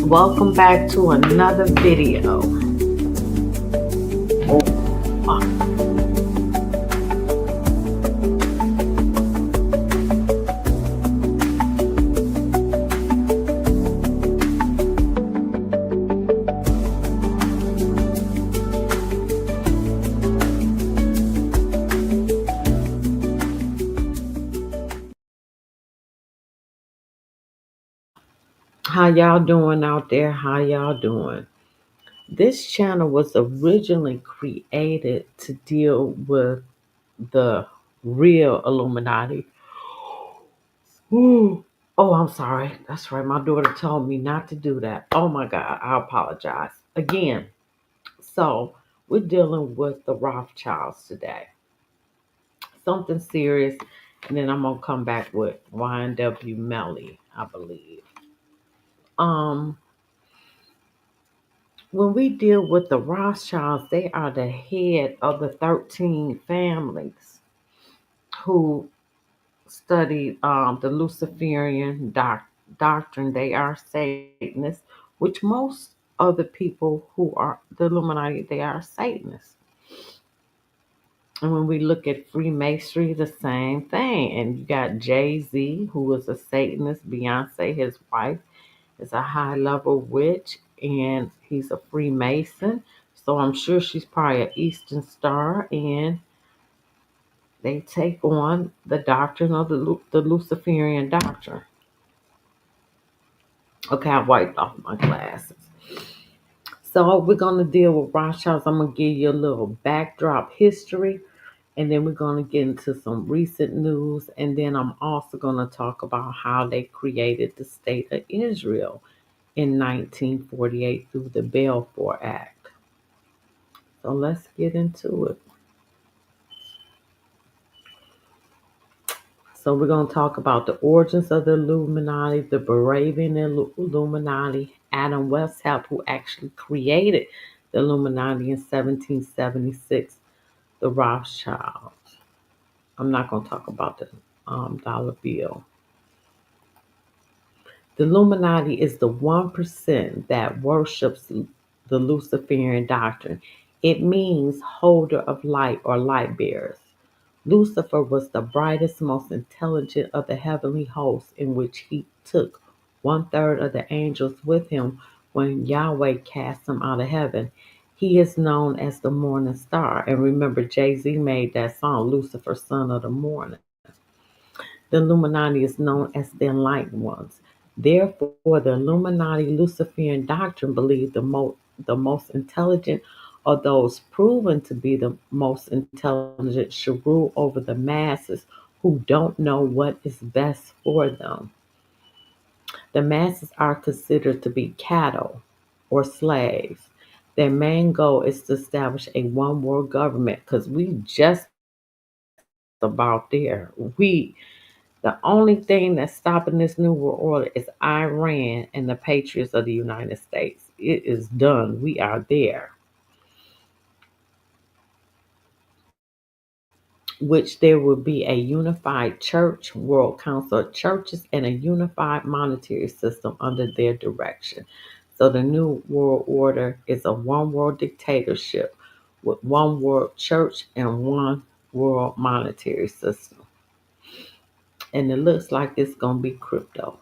Welcome back to another video. Oh, how y'all doing out there? How y'all doing? This channel was originally created to deal with the real Illuminati. Ooh. Oh, I'm sorry. That's right. My daughter told me not to do that. Oh my God. I apologize. Again, so we're dealing with the Rothchilds today. Something serious. And then I'm going to come back with YNW Melly, I believe. Um, when we deal with the Rothschilds, they are the head of the 13 families who studied the Luciferian doctrine. They are Satanists, which most of the people who are the Illuminati, they are Satanists. And when we look at Freemasonry, the same thing. And you got Jay-Z, who is a Satanist. Beyonce, his wife, is a high level witch, and he's a Freemason. So I'm sure she's probably an Eastern Star, and they take on the doctrine of the Luciferian doctrine. Okay, I wiped off my glasses. So we're going to deal with Rothschilds. I'm going to give you a little backdrop history, and then we're going to get into some recent news, and then I'm also going to talk about how they created the state of Israel in 1948 through the Balfour Act. So let's get into it. So we're going to talk about the origins of the Illuminati, the Bavarian Illuminati, Adam Weishaupt, who actually created the Illuminati in 1776, the Rothschilds. I'm not going to talk about the dollar bill. The Illuminati is the 1% that worships the Luciferian doctrine. It means holder of light or light bearers. Lucifer was the brightest, most intelligent of the heavenly hosts, in which he took 1/3 of the angels with him when Yahweh cast him out of heaven. He is known as the morning star. And remember, Jay-Z made that song, Lucifer, Son of the Morning. The Illuminati is known as the enlightened ones. Therefore, the Illuminati Luciferian doctrine believed the most intelligent or those proven to be the most intelligent should rule over the masses who don't know what is best for them. The masses are considered to be cattle or slaves. Their main goal is to establish a one world government because we just about there. The only thing that's stopping this new world order is Iran and the patriots of the United States. It is done. We are there. Which there will be a unified church, world council of churches, and a unified monetary system under their direction. So the new world order is a one world dictatorship with one world church and one world monetary system. And it looks like it's going to be crypto.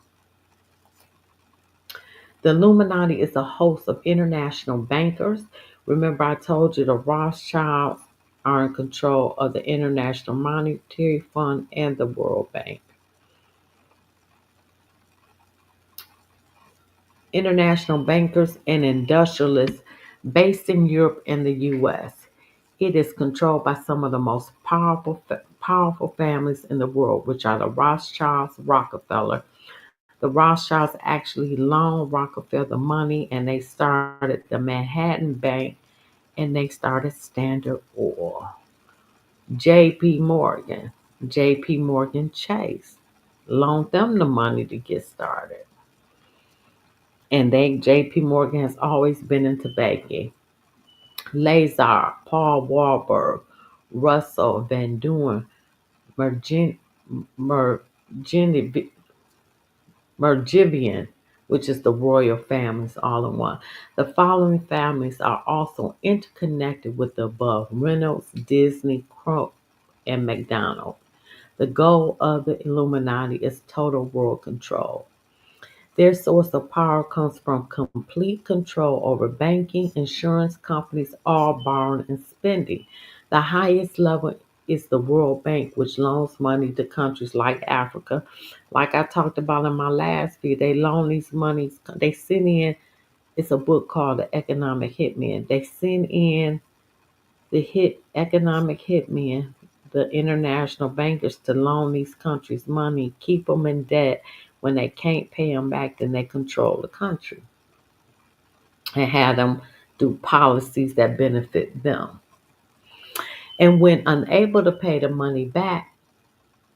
The Illuminati is a host of international bankers. Remember, I told you the Rothschilds are in control of the International Monetary Fund and the World Bank. International bankers and industrialists based in Europe and the US. It is controlled by some of the most powerful families in the world, which are the Rothschilds, Rockefeller. The Rothschilds actually loaned Rockefeller the money, and they started the Manhattan Bank, and they started Standard Oil. J.P. Morgan, J.P. Morgan Chase loaned them the money to get started. And J.P. Morgan has always been into banking. Lazar, Paul Warburg, Russell Van Doren, Mergin, Gene- Mergivian, which is the royal families all in one. The following families are also interconnected with the above: Reynolds, Disney, Kroll, and McDonald. The goal of the Illuminati is total world control. Their source of power comes from complete control over banking, insurance companies, all borrowing and spending. The highest level is the World Bank, which loans money to countries like Africa. Like I talked about in my last video, they loan these monies, they send in, it's a book called The Economic Hitman. They send in the economic hitmen, the international bankers, to loan these countries money, keep them in debt. When they can't pay them back, then they control the country and have them do policies that benefit them. And when unable to pay the money back,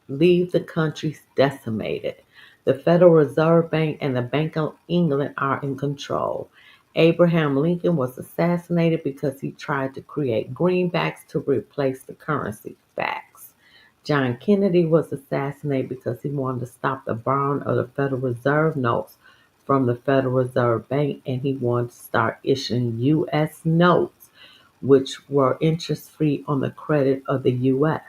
leave the countries decimated. The Federal Reserve Bank and the Bank of England are in control. Abraham Lincoln was assassinated because he tried to create greenbacks to replace the currency. Facts. John Kennedy was assassinated because he wanted to stop the burn of the Federal Reserve notes from the Federal Reserve Bank, and he wanted to start issuing U.S. notes, which were interest free on the credit of the U.S.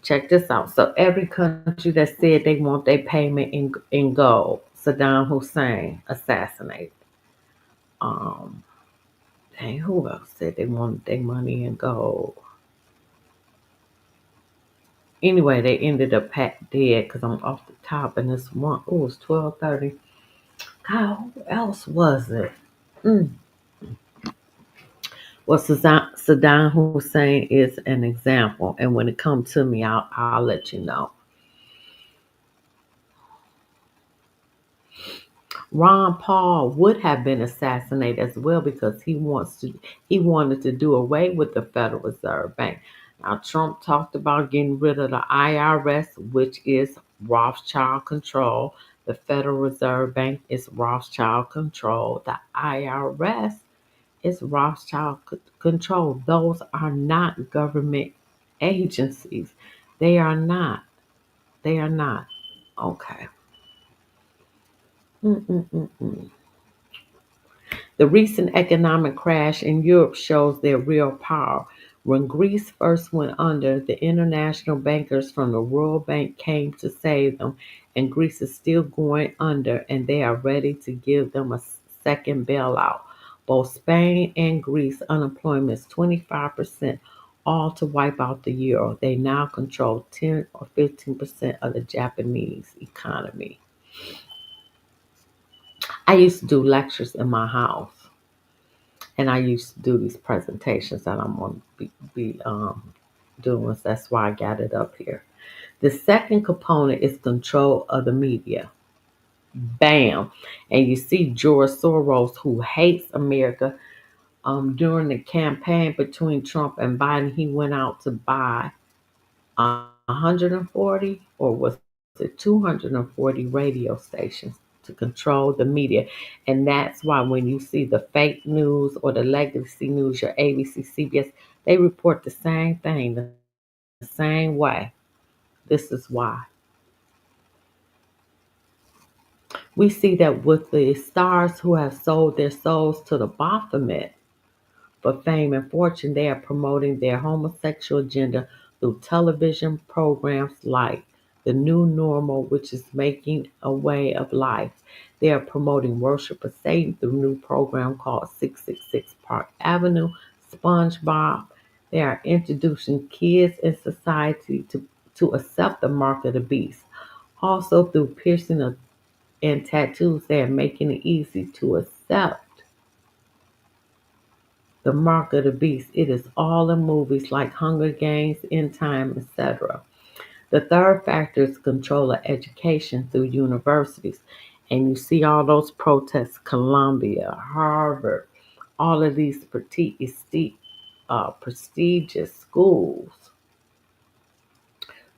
Check this out. So every country that said they want their payment in gold, Saddam Hussein assassinated. Um, Dang, who else said they wanted their money in gold? Anyway, they ended up dead because I'm off the top, and this one, oh, it's 12:30. God, who else was it? Mm. Well, Saddam Hussein is an example, and when it comes to me, I'll let you know. Ron Paul would have been assassinated as well because he wanted to do away with the Federal Reserve Bank. Now Trump talked about getting rid of the IRS, which is Rothschild control. The Federal Reserve Bank is Rothschild control. The IRS is Rothschild control. Those are not government agencies. They are not. They are not. Okay. Mm-mm-mm-mm. The recent economic crash in Europe shows their real power. When Greece first went under, the international bankers from the World Bank came to save them, and Greece is still going under, and they are ready to give them a second bailout. Both Spain and Greece unemployment is 25%, all to wipe out the euro. They now control 10 or 15% of the Japanese economy. I used to do lectures in my house, and I used to do these presentations that I'm going to be doing. So that's why I got it up here. The second component is control of the media. Bam. And you see George Soros, who hates America. During the campaign between Trump and Biden, he went out to buy 140, or was it 240 radio stations to control the media. And that's why when you see the fake news or the legacy news, your ABC, CBS, they report the same thing the same way. This is why. We see that with the stars who have sold their souls to the Baphomet for fame and fortune, they are promoting their homosexual agenda through television programs like The New Normal, which is making a way of life. They are promoting worship of Satan through a new program called 666 Park Avenue, SpongeBob. They are introducing kids in society to accept the mark of the beast. Also, through piercing and tattoos, they are making it easy to accept the mark of the beast. It is all in movies like Hunger Games, End Time, etc. The third factor is control of education through universities. And you see all those protests, Columbia, Harvard, all of these prestigious schools.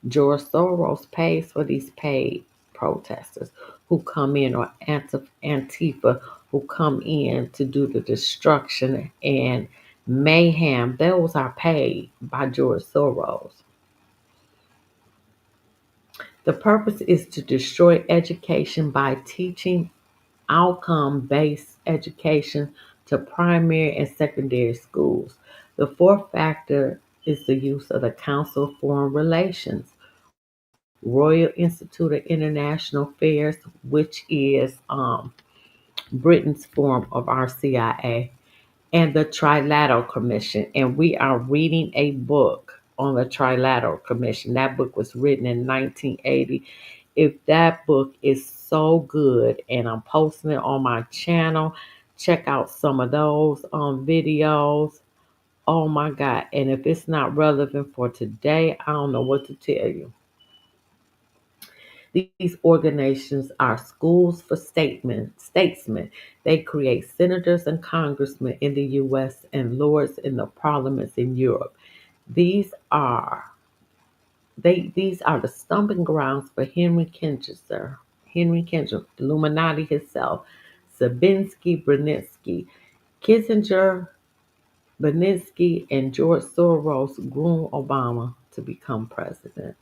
George Soros pays for these paid protesters who come in, or Antifa, who come in to do the destruction and mayhem. Those are paid by George Soros. The purpose is to destroy education by teaching outcome based education to primary and secondary schools. The fourth factor is the use of the Council of Foreign Relations, Royal Institute of International Affairs, which is Britain's form of our CIA, and the Trilateral Commission. And we are reading a book on the Trilateral Commission. That book was written in 1980. If that book is so good, and I'm posting it on my channel, check out some of those videos. Oh my God. And if it's not relevant for today, I don't know what to tell you. These organizations are schools for statesmen. They create senators and congressmen in the US and lords in the parliaments in Europe. These are these are the stumping grounds for Henry Kissinger, Illuminati himself, Sabinski, Brzezinski, Kissinger, Beninsky, and George Soros groomed Obama to become president.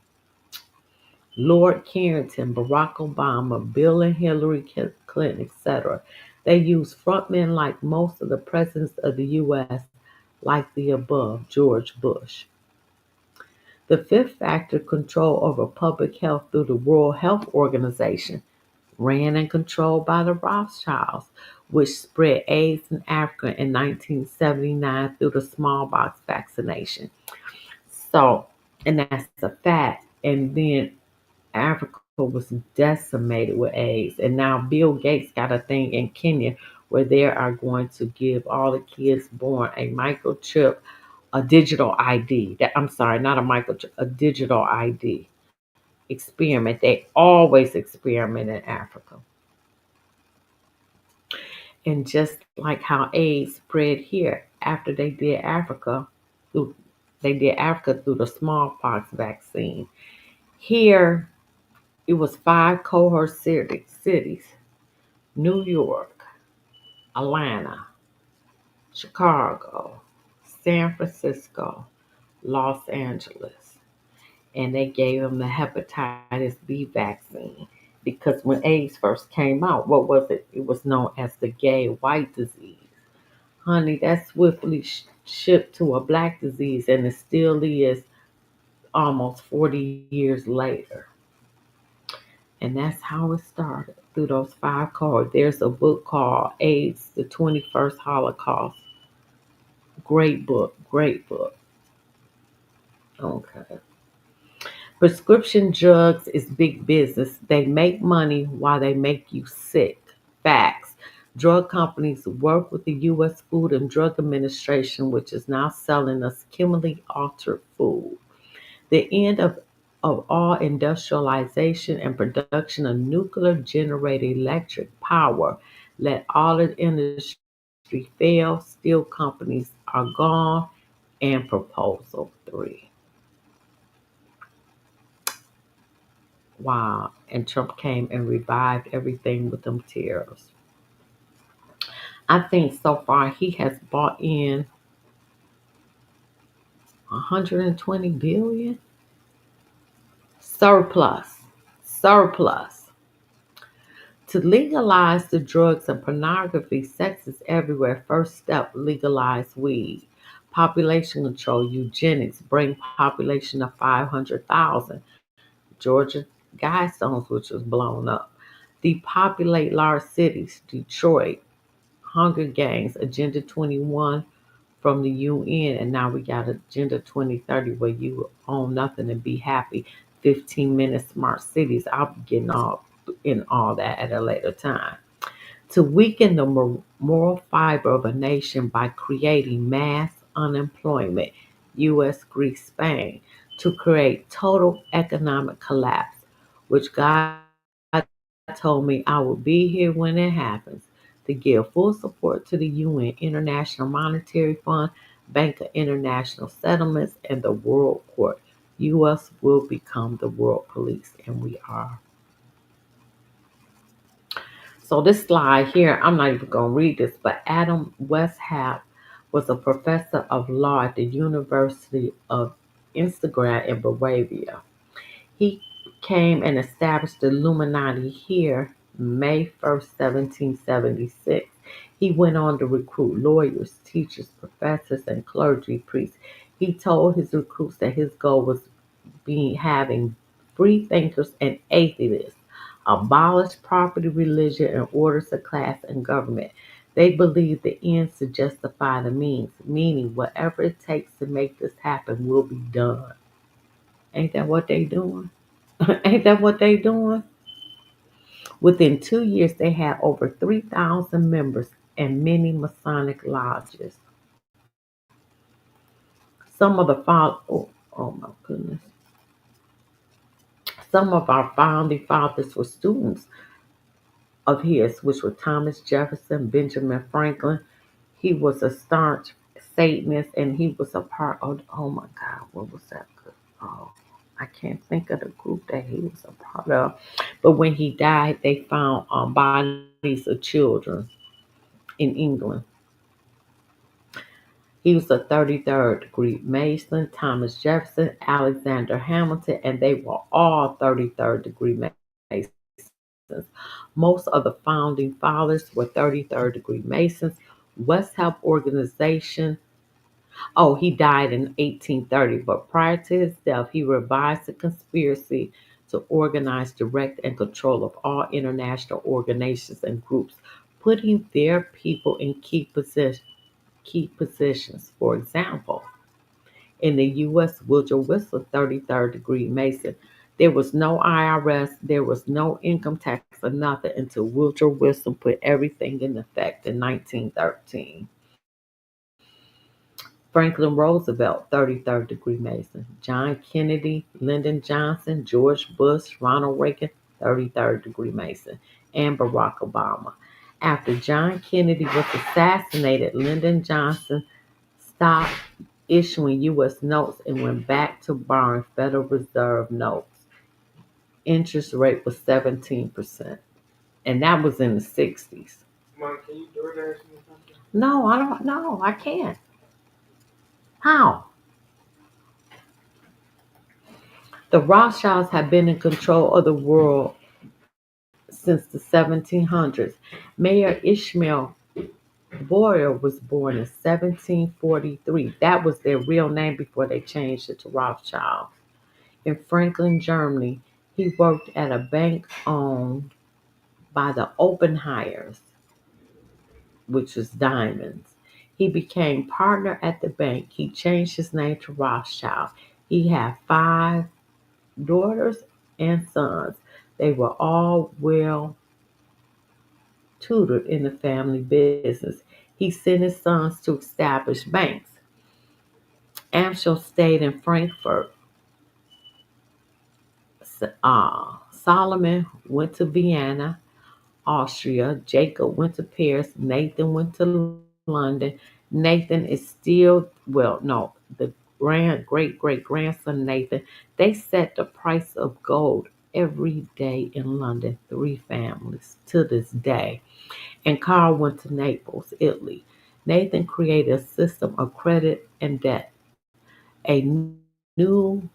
Lord Carrington, Barack Obama, Bill and Hillary Clinton, etc. They use frontmen like most of the presidents of the U.S., like the above, George Bush. The fifth factor, control over public health through the World Health Organization, ran and controlled by the Rothschilds, which spread AIDS in Africa in 1979 through the smallpox vaccination. So, and that's a fact. And then Africa was decimated with AIDS. And now Bill Gates got a thing in Kenya where they are going to give all the kids born a microchip, a digital ID. That, I'm sorry, not a microchip, a digital ID experiment. They always experiment in Africa. And just like how AIDS spread here after through, they did Africa through the smallpox vaccine. Here, it was five cohort cities: New York, Atlanta, Chicago, San Francisco, Los Angeles. And they gave them the hepatitis B vaccine because when AIDS first came out, what was it? It was known as the gay white disease. Honey, that swiftly shipped to a black disease, and it still is almost 40 years later. And that's how it started through those five cards. There's a book called AIDS, the 21st Holocaust. Great book, great book. Okay. Prescription drugs is big business. They make money while they make you sick. Facts. Drug companies work with the U.S. Food and Drug Administration, which is now selling us chemically altered food. The end of all industrialization and production of nuclear generated electric power. Let all of the industry fail. Steel companies are gone. And proposal three. Wow. And Trump came and revived everything with them tariffs. I think so far he has bought in 120 billion surplus. Surplus. To legalize the drugs and pornography, sex is everywhere. First step, legalize weed. Population control, eugenics, bring population to 500,000. Georgia Guidestones, which was blown up. Depopulate large cities, Detroit, Hunger Games, Agenda 21 from the UN, and now we got Agenda 2030 where you own nothing and be happy. 15-minute smart cities. I'll be getting all in all that at a later time. To weaken the moral fiber of a nation by creating mass unemployment, US, Greece, Spain, to create total economic collapse, which God told me I will be here when it happens, to give full support to the UN, International Monetary Fund, Bank of International Settlements, and the World Court. US will become the world police, and we are. So this slide here, I'm not even going to read this, but Adam Weishaupt was a professor of law at the University of Instagram in Bavaria. He came and established the Illuminati here May 1st, 1776. He went on to recruit lawyers, teachers, professors, and clergy priests. He told his recruits that his goal was being having free thinkers and atheists, abolish property, religion, and orders of class and government. They believe the ends to justify the means, meaning whatever it takes to make this happen will be done. Ain't that what they doing? Ain't that what they doing? Within 2 years, they had over 3,000 members and many Masonic lodges. Some of the oh my goodness. Some of our founding fathers were students of his, which were Thomas Jefferson, Benjamin Franklin. He was a staunch Satanist, and he was a part of. Oh my God, what was that? Oh, I can't think of the group that he was a part of. But when he died, they found bodies of children in England. He was a 33rd degree Mason, Thomas Jefferson, Alexander Hamilton, and they were all 33rd degree Masons. Most of the founding fathers were 33rd degree Masons. West Help Organization. Oh, he died in 1830, but prior to his death, he revised the conspiracy to organize, direct, and control of all international organizations and groups, putting their people in key positions. For example, in the U.S., Woodrow Wilson, 33rd degree Mason. There was no IRS, there was no income tax or nothing until Woodrow Wilson put everything in effect in 1913. Franklin Roosevelt, 33rd degree Mason. John Kennedy, Lyndon Johnson, George Bush, Ronald Reagan, 33rd degree Mason, and Barack Obama. After John Kennedy was assassinated, Lyndon Johnson stopped issuing U.S. notes and went back to borrowing Federal Reserve notes. Interest rate was 17%. And that was in the 60s. Mom, can you DoorDash me something? No, I don't know. I can't. How? The Rothschilds have been in control of the world since the 1700s. Mayor Ishmael Boyer was born in 1743. That was their real name before they changed it to Rothschild. In Franklin, Germany, he worked at a bank owned by the Oppenheimers, which was diamonds. He became partner at the bank. He changed his name to Rothschild. He had five daughters and sons. They were all well tutored in the family business. He sent his sons to establish banks. Amschel stayed in Frankfurt. Solomon went to Vienna, Austria. Jacob went to Paris. Nathan went to London. Nathan is still, well, no, the great great grandson Nathan. They set the price of gold every day in London, three families to this day. And Carl went to Naples, Italy. Nathan created a system of credit and debt, a new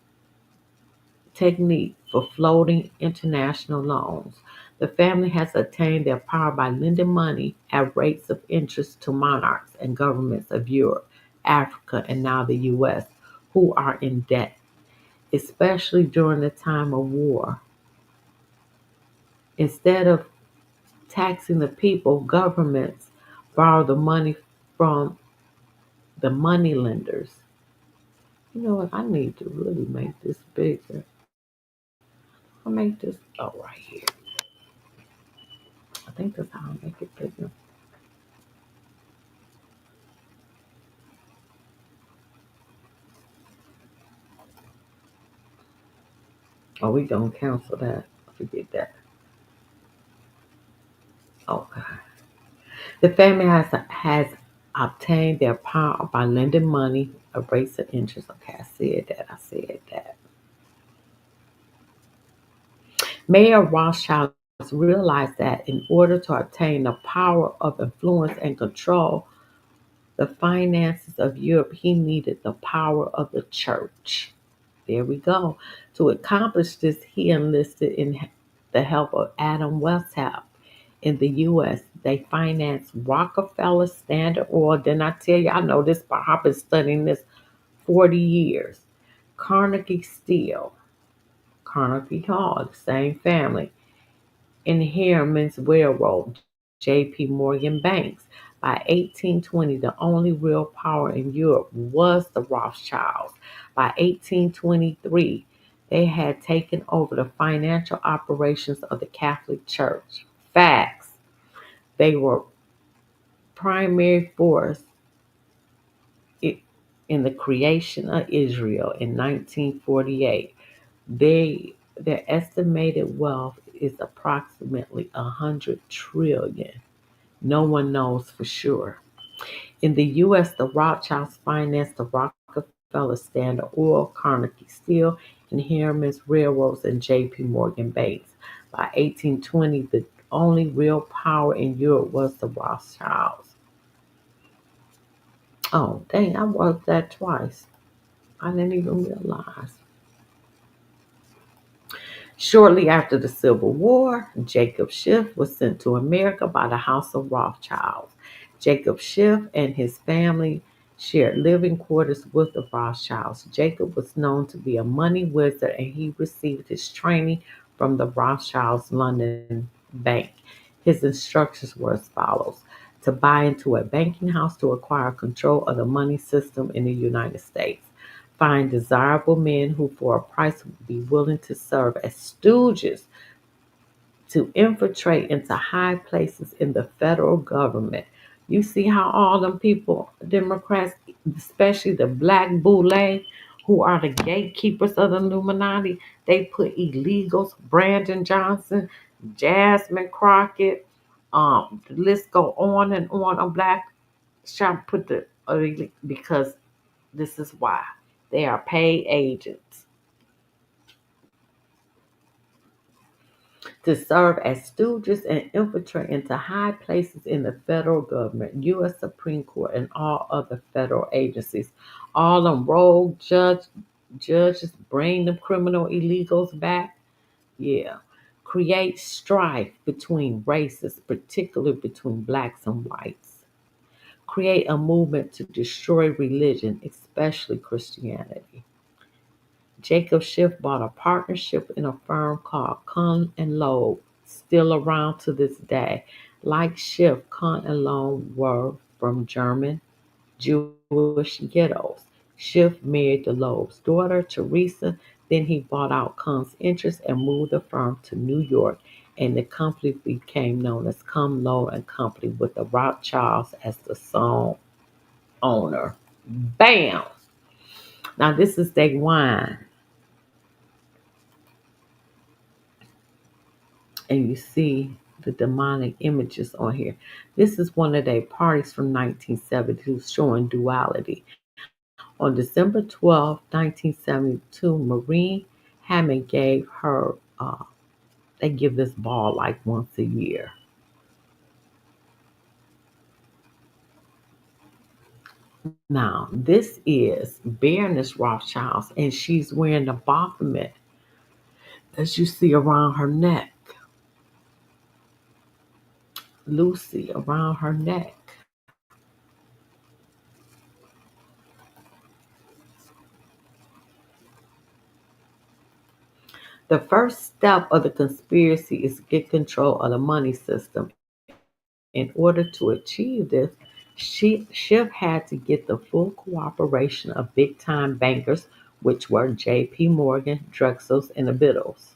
technique for floating international loans. The family has attained their power by lending money at rates of interest to monarchs and governments of Europe, Africa, and now the US, who are in debt, especially during the time of war. Instead of taxing the people, governments borrow the money from the money lenders. You know what? I need to really make this bigger. I'll make this, oh, right here. I think that's how I make it bigger. Oh, we don't cancel that. Forget that. Okay. The family has obtained their power by lending money at rates of interest. Okay, I said that. I said that. Mayor Rothschild realized that in order to obtain the power of influence and control the finances of Europe, he needed the power of the church. There we go. To accomplish this, he enlisted in the help of Adam Weishaupt in the U.S. They financed Rockefeller, Standard Oil. Didn't I tell you? I know this, but I've been studying this 40 years. Carnegie Steel, Carnegie Hall, the same family. Inheritance Railroad, J.P. Morgan Banks. By 1820, the only real power in Europe was the Rothschilds. By 1823, they had taken over the financial operations of the Catholic Church. Facts. They were primary force in the creation of Israel in 1948. Their estimated wealth is approximately 100 trillion. No one knows for sure. In the U.S., the Rothschilds financed the Rockefeller, Standard Oil, Carnegie Steel, Inheritance Railroads, and J.P. Morgan Banks. By 1820, the only real power in Europe was the Rothschilds. Oh, dang, I wrote that twice. I didn't even realize. Shortly after the Civil War, Jacob Schiff was sent to America by the House of Rothschild. Jacob Schiff and his family shared living quarters with the Rothschilds. Jacob was known to be a money wizard and he received his training from the Rothschilds London Bank. His instructions were as follows: to buy into a banking house to acquire control of the money system in the United States. Find desirable men who, for a price, would be willing to serve as stooges to infiltrate into high places in the federal government. You see how all them people, Democrats, especially the black boule, who are the gatekeepers of the Illuminati, they put illegals, Brandon Johnson, Jasmine Crockett, the list go on black shop put the because this is why they are paid agents to serve as stooges and infiltrate into high places in the federal government, U.S. Supreme Court, and all other federal agencies. All them rogue judges bring them criminal illegals back. Yeah. Create strife between races, particularly between blacks and whites. Create a movement to destroy religion, especially Christianity. Jacob Schiff bought a partnership in a firm called Kuhn and Loeb, still around to this day. Like Schiff, Kuhn and Loeb were from German Jewish ghettos. Schiff married the Loeb's daughter, Teresa. Then he bought out Kuhn's interest and moved the firm to New York, and the company became known as Kuhn Loeb and Company with the Rothschilds as the sole owner. Bam! Now this is their wine. And you see the demonic images on here. This is one of their parties from 1972 showing duality. On December 12th, 1972, Maureen Hammond gave her, they give this ball like once a year. Now, this is Baroness Rothschilds, and she's wearing the baphomet as you see around her neck. Lucy around her neck. The first step of the conspiracy is to get control of the money system. In order to achieve this, Schiff had to get the full cooperation of big time bankers, which were J.P. Morgan, Drexels, and the Biddles.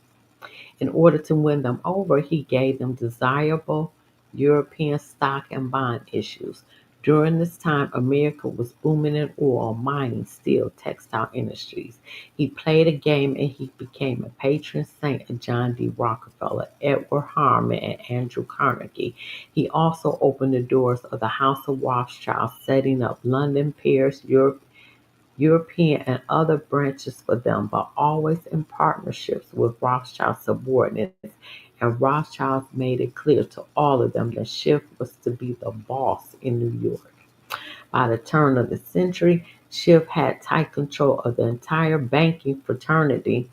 In order to win them over, he gave them desirable European stock and bond issues. During this time, America was booming in oil, mining, steel, textile industries. He played a game and he became a patron saint of John D. Rockefeller, Edward Harmon, and Andrew Carnegie. He also opened the doors of the House of Rothschild, setting up London, Paris, European and other branches for them, but always in partnerships with Rothschild subordinates. And Rothschild made it clear to all of them that Schiff was to be the boss in New York. By the turn of the century, Schiff had tight control of the entire banking fraternity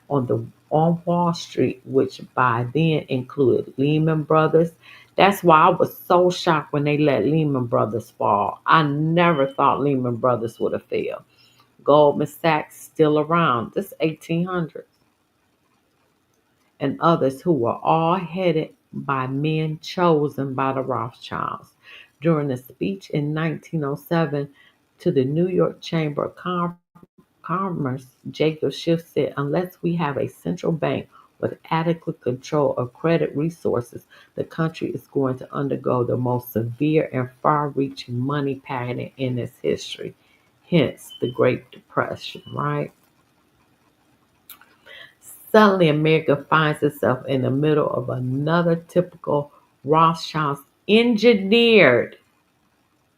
on Wall Street, which by then included Lehman Brothers. That's why I was so shocked when they let Lehman Brothers fall. I never thought Lehman Brothers would have failed. Goldman Sachs still around. This 1800s, and others who were all headed by men chosen by the Rothschilds. During a speech in 1907 to the New York Chamber of Commerce, Jacob Schiff said, unless we have a central bank with adequate control of credit resources, the country is going to undergo the most severe and far reaching money panic in its history. Hence the Great Depression, right? Suddenly, America finds itself in the middle of another typical Rothschilds engineered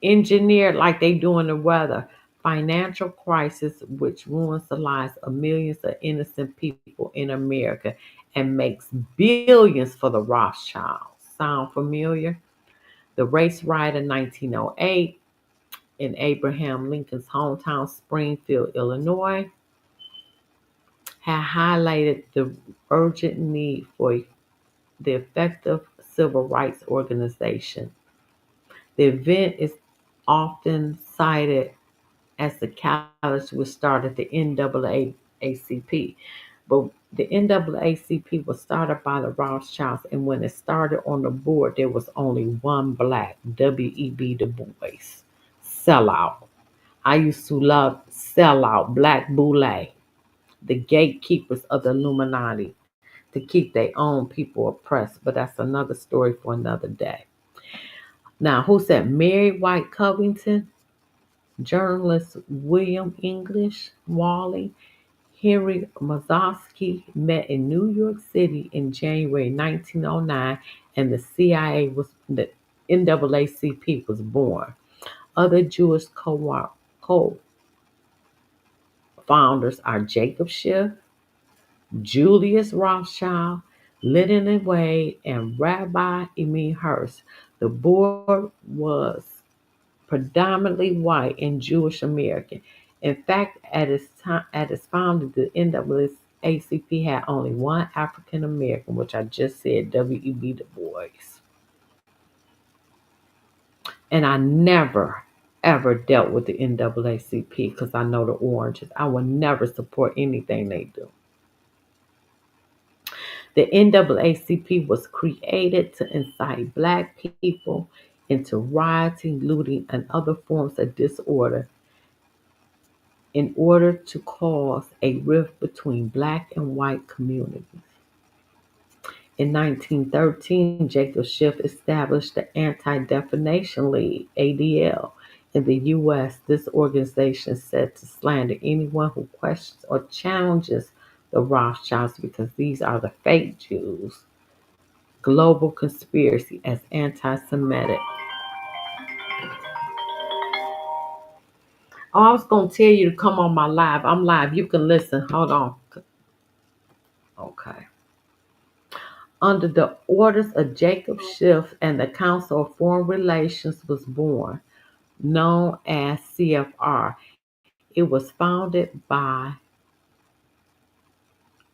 like they do in the weather, financial crisis which ruins the lives of millions of innocent people in America and makes billions for the Rothschilds. Sound familiar? The race riot in 1908 in Abraham Lincoln's hometown, Springfield, Illinois, had highlighted the urgent need for the effective civil rights organization. The event is often cited as the catalyst which started the NAACP. But the NAACP was started by the Rothschilds, and when it started on the board, there was only one black, W.E.B. Du Bois. Sellout. I used to love sellout, black boule, the gatekeepers of the Illuminati to keep their own people oppressed. But that's another story for another day. Now, who said Mary White Covington? Journalist William English Wally, Henry Mazoski met in New York City in January 1909, and the CIA was the NAACP was born. Other Jewish co-founders are Jacob Schiff, Julius Rothschild, Lyndon and Wade, and Rabbi Emil Hirsch. The board was predominantly white and Jewish American. In fact, at its founding, the NAACP had only one African American, which I just said, W.E.B. Du Bois. And I never, ever dealt with the NAACP because I know the oranges. I will never support anything they do. The NAACP was created to incite black people into rioting, looting, and other forms of disorder in order to cause a rift between black and white communities. In 1913, Jacob Schiff established the Anti-Defamation League, ADL. In the U.S., this organization is said to slander anyone who questions or challenges the Rothschilds because these are the fake Jews. Global conspiracy as anti-Semitic. Oh, I was going to tell you to come on my live. I'm live. You can listen. Hold on. Okay. Under the orders of Jacob Schiff and the Council of Foreign Relations was born, known as CFR. It was founded by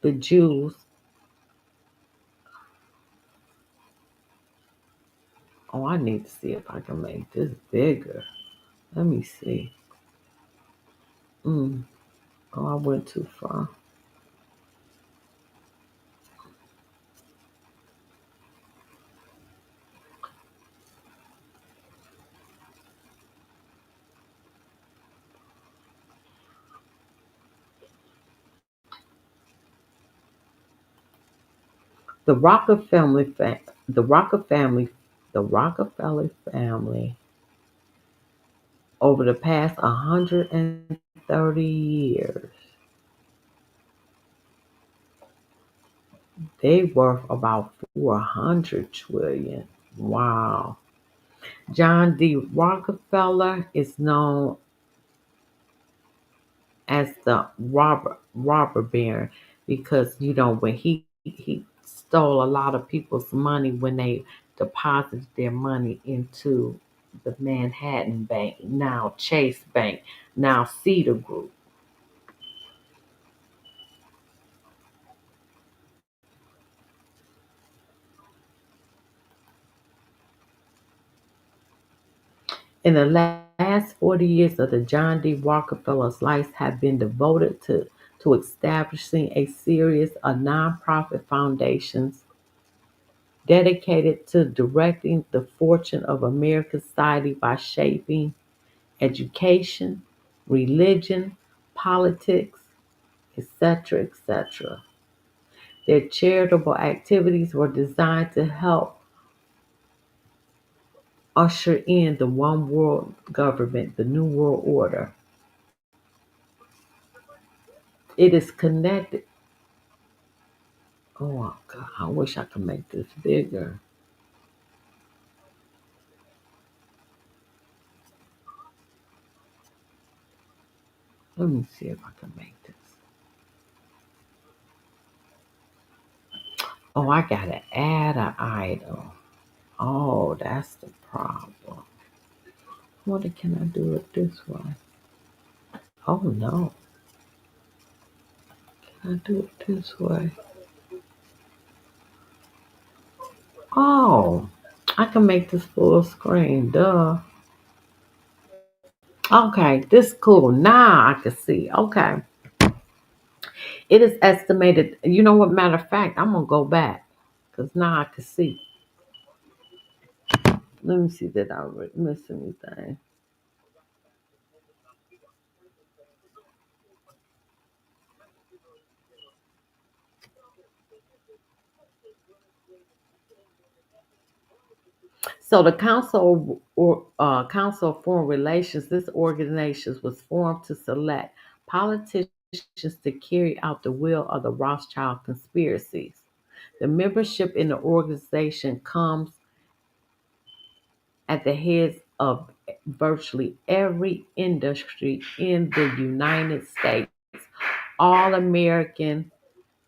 the Jews. Oh, I need to see if I can make this bigger. Let me see. Oh, I went too far. The Rockefeller family, the Rockefeller family, over the past 130 years, they worth about 400 trillion. Wow. John D. Rockefeller is known as the robber baron because when he stole a lot of people's money when they deposited their money into the Manhattan Bank, now Chase Bank, now Cedar Group. In the last 40 years of the John D. Rockefeller's life have been devoted to establishing a series of nonprofit foundations dedicated to directing the fortune of American society by shaping education, religion, politics, etc., etc. Their charitable activities were designed to help usher in the one world government, the New World Order. It is connected. Oh, God, I wish I could make this bigger. Let me see if I can make this. Oh, I gotta add an item. Oh, that's the problem. What can I do it this way? Oh no, can I do it this way? Oh, I can make this full screen. Duh. Okay, this cool. Now I can see. Okay. It is estimated. You know what? Matter of fact, I'm gonna go back because now I can see. Let me see that I miss anything. So the Council of Foreign Relations, this organization was formed to select politicians to carry out the will of the Rothschild conspiracies. The membership in the organization comes at the heads of virtually every industry in the United States, all American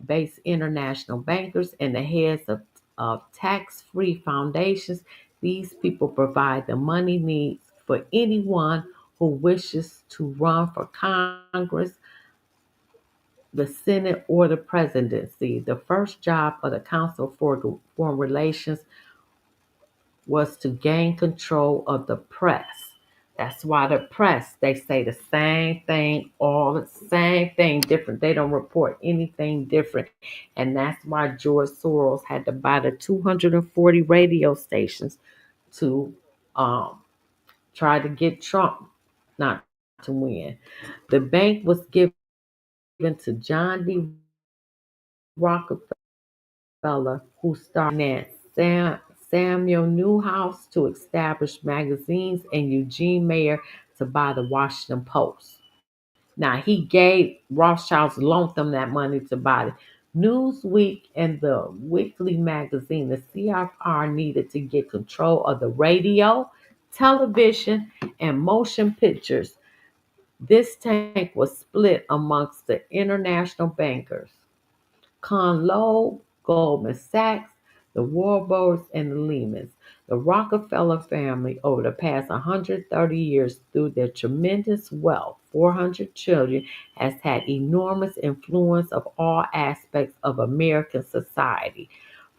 based international bankers, and the heads of tax free foundations. These people provide the money needs for anyone who wishes to run for Congress, the Senate, or the presidency. The first job of the Council for Foreign Relations was to gain control of the press. That's why the press, they say the same thing, all the same thing, different. They don't report anything different. And that's why George Soros had to buy the 240 radio stations to um, try to get Trump not to win. The bank was given to John D. Rockefeller, who started Samuel Newhouse to establish magazines, and Eugene Mayer to buy the Washington Post. Now he gave Rothschilds loaned them that money to buy it. Newsweek and the weekly magazine, the CFR needed to get control of the radio, television, and motion pictures. This tank was split amongst the international bankers. Conlogue, Goldman Sachs, the Warburgs, and the Lehmans. The Rockefeller family, over the past 130 years, through their tremendous wealth, 400 children, has had enormous influence of all aspects of American society,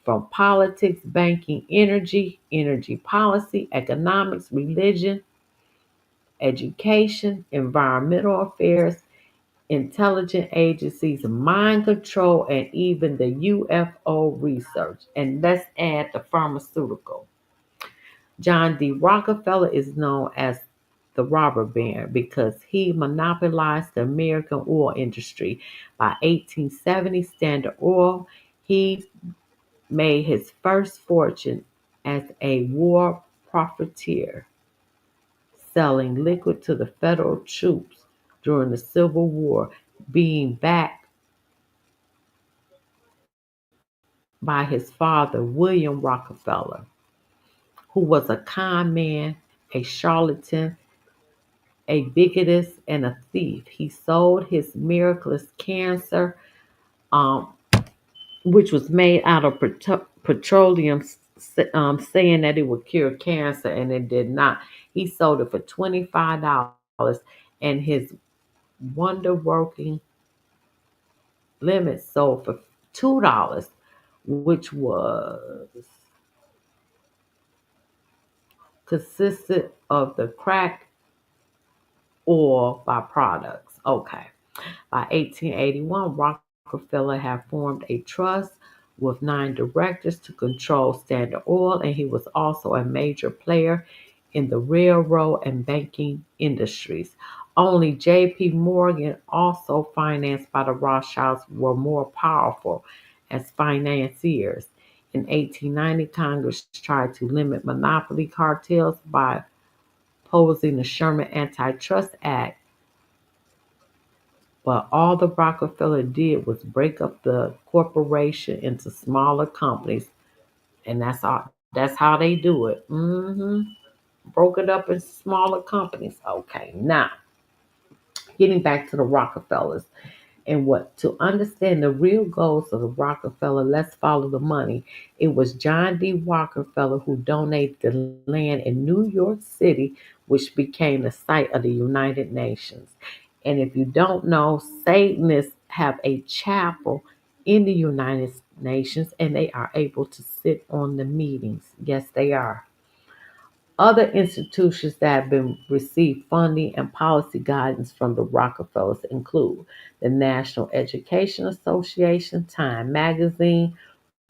from politics, banking, energy policy, economics, religion, education, environmental affairs, intelligence agencies, mind control, and even the UFO research. And let's add the pharmaceutical. John D. Rockefeller is known as the robber baron because he monopolized the American oil industry. By 1870, Standard Oil, he made his first fortune as a war profiteer, selling liquid to the federal troops during the Civil War, being backed by his father, William Rockefeller, who was a con man, a charlatan, a bigotist, and a thief. He sold his miraculous cancer, um, which was made out of petroleum saying that it would cure cancer, and it did not. He sold it for $25, and his wonder working limit sold for $2, which was consisted of the crack oil byproducts. Okay. By 1881, Rockefeller had formed a trust with 9 directors to control Standard Oil, and he was also a major player in the railroad and banking industries. Only J.P. Morgan, also financed by the Rothschilds, were more powerful as financiers. In 1890, Congress tried to limit monopoly cartels by opposing the Sherman Antitrust Act, but all the Rockefeller did was break up the corporation into smaller companies, and that's how they do it. Broke it up into smaller companies. Okay, now getting back to the Rockefellers. And what to understand the real goals of the Rockefeller, let's follow the money. It was John D. Rockefeller who donated the land in New York City, which became the site of the United Nations. And if you don't know, Satanists have a chapel in the United Nations, and they are able to sit on the meetings. Yes, they are. Other institutions that have been received funding and policy guidance from the Rockefellers include the National Education Association, Time Magazine,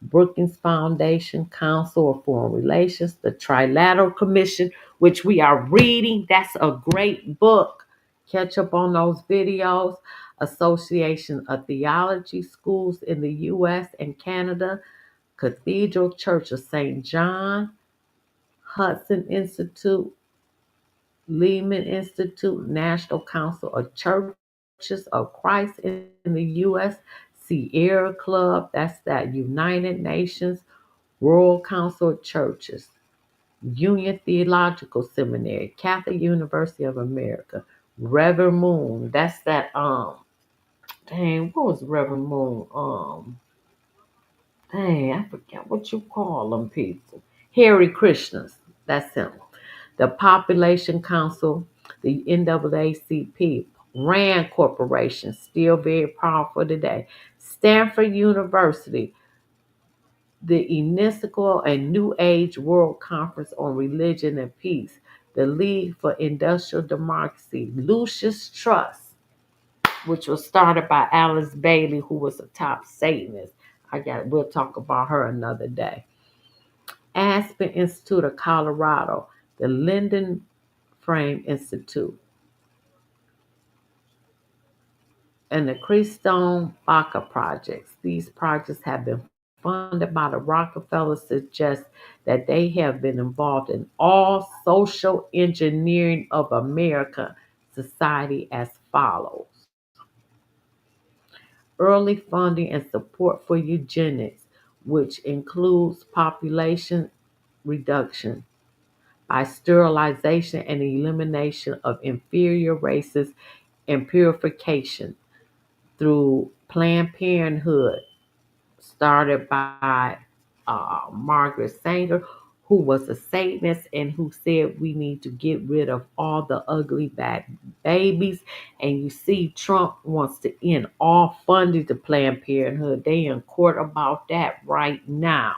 Brookings Foundation, Council of Foreign Relations, the Trilateral Commission, which we are reading. That's a great book. Catch up on those videos. Association of Theology Schools in the U.S. and Canada, Cathedral Church of St. John, Hudson Institute, Lehman Institute, National Council of Churches of Christ in the U.S., Sierra Club, that's that United Nations, World Council of Churches, Union Theological Seminary, Catholic University of America, Reverend Moon, that's that dang, what was Reverend Moon? Dang, I forget what you call them people. Harry Krishnas, that's him. The Population Council, the NAACP, RAND Corporation, still very powerful today. Stanford University, the UNESCO and New Age World Conference on Religion and Peace, the League for Industrial Democracy, Lucius Trust, which was started by Alice Bailey, who was a top Satanist. We'll talk about her another day. Aspen Institute of Colorado, the Linden Frame Institute, and the Keystone Baca projects. These projects have been funded by the Rockefellers, suggest that they have been involved in all social engineering of American society as follows. Early funding and support for eugenics, which includes population reduction by sterilization and elimination of inferior races and purification through Planned Parenthood, started by Margaret Sanger, who was a Satanist and who said we need to get rid of all the ugly bad babies. And you see, Trump wants to end all funding to Planned Parenthood. They in court about that right now.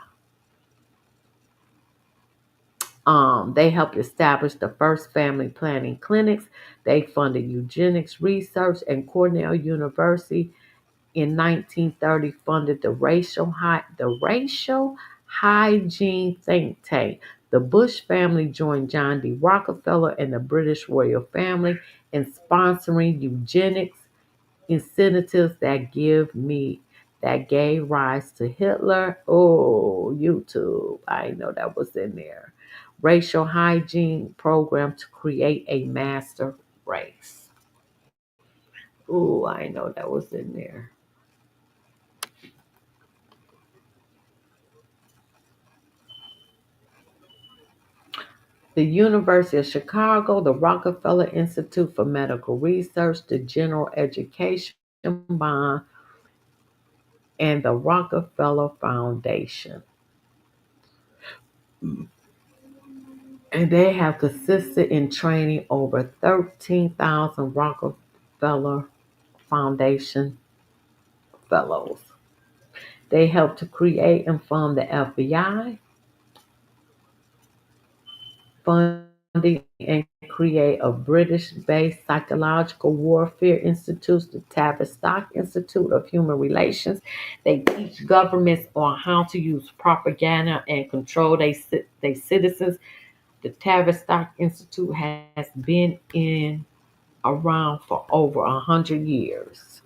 They helped establish the first family planning clinics. They funded eugenics research, and Cornell University in 1930 funded the racial hygiene think tank. The Bush family joined John D. Rockefeller and the British royal family in sponsoring eugenics incentives that gave rise to Hitler. Oh, YouTube. I know that was in there. Racial hygiene program to create a master race. Oh, I know that was in there. The University of Chicago, the Rockefeller Institute for Medical Research, the General Education Bond, and the Rockefeller Foundation. And they have consisted in training over 13,000 Rockefeller Foundation fellows. They helped to create and fund the FBI, funding and create a British-based psychological warfare institute, the Tavistock Institute of Human Relations. They teach governments on how to use propaganda and control their citizens. The Tavistock Institute has been in around for over 100 years,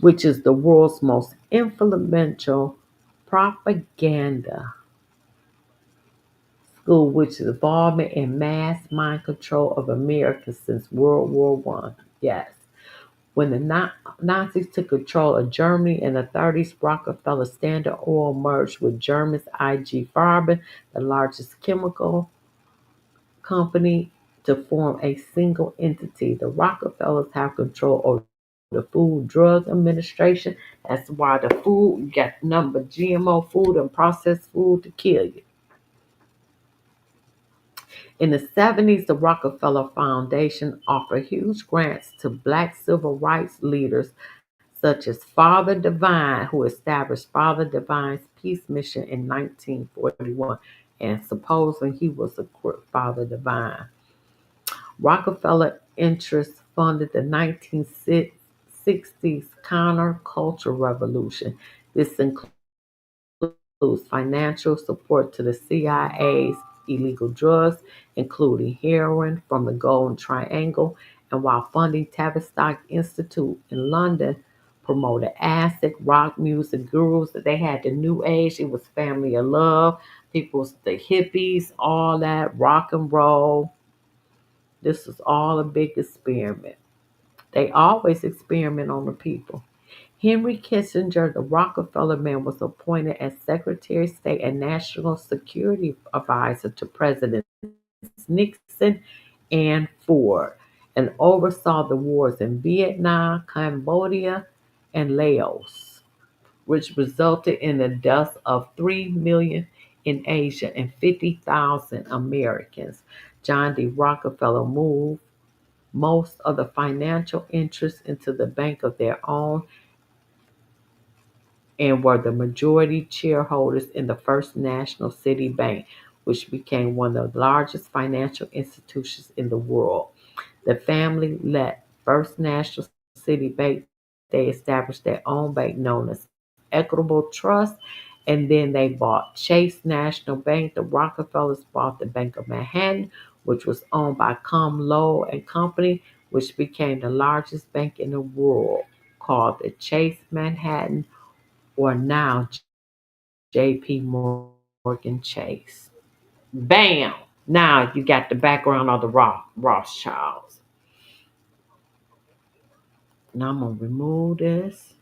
which is the world's most influential propaganda school, which is involvement in mass mind control of America since World War One. Yes. When the Nazis took control of Germany in the 30s, Rockefeller Standard Oil merged with German's IG Farben, the largest chemical company, to form a single entity. The Rockefellers have control over the Food Drug Administration. That's why the food, you got number GMO food and processed food to kill you. In the 70s, the Rockefeller Foundation offered huge grants to black civil rights leaders such as Father Divine, who established Father Divine's peace mission in 1941, and supposing he was a Father Divine. Rockefeller interests funded the 1960s counterculture revolution. This includes financial support to the CIA's illegal drugs, including heroin from the Golden Triangle, and while funding Tavistock Institute in London, promoted acid, rock music gurus. That they had the new age, it was family of love, people, the hippies, all that, rock and roll. This was all a big experiment. They always experiment on the people. Henry Kissinger, the Rockefeller man, was appointed as Secretary of State and National Security Advisor to Presidents Nixon and Ford, and oversaw the wars in Vietnam, Cambodia, and Laos, which resulted in the deaths of 3 million in Asia and 50,000 Americans. John D. Rockefeller moved most of the financial interests into the bank of their own and were the majority shareholders in the First National City Bank, which became one of the largest financial institutions in the world. The family led First National City Bank. They established their own bank known as Equitable Trust, and then they bought Chase National Bank. The Rockefellers bought the Bank of Manhattan, which was owned by Lowell and Company, which became the largest bank in the world, called the Chase Manhattan, or now JP Morgan Chase. Bam! Now you got the background of the Rothschilds. Now I'm gonna remove this.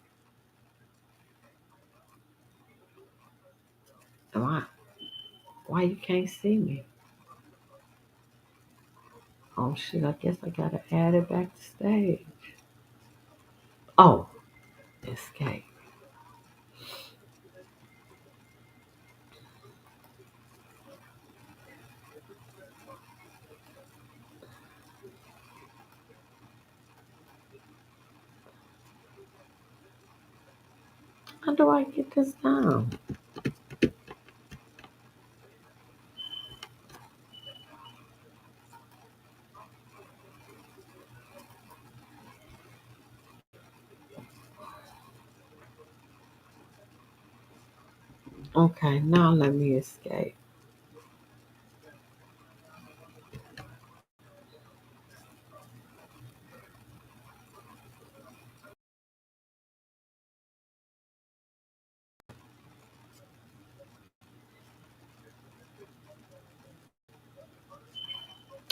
Am I, why you can't see me? Oh shit, I guess I gotta add it back to stage. Oh, escape. How do I get this down? Okay, now let me escape.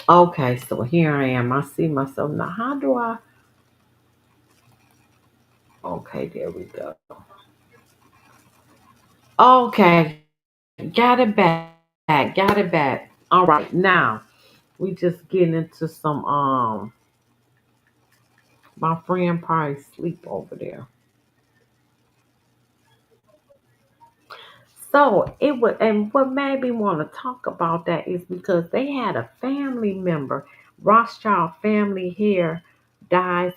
Okay, so here I am. I see myself now. How do I? Okay, there we go. Okay, got it back. Got it back. All right, now we just getting into some my friend probably sleep over there. So it would, and what made me want to talk about that is because they had a family member, Rothschild family here, dies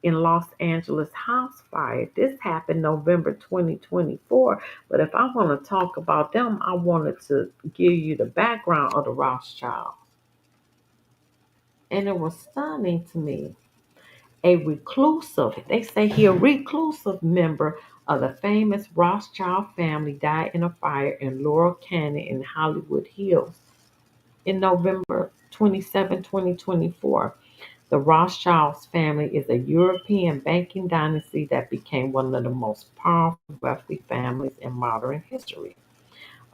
in Los Angeles house fire. This happened November 2024. But if I want to talk about them, I wanted to give you the background of the Rothschild. And it was stunning to me. A reclusive, they say he a reclusive member of the famous Rothschild family died in a fire in Laurel Canyon in Hollywood Hills in November 27, 2024. The Rothschilds family is a European banking dynasty that became one of the most powerful, wealthy families in modern history.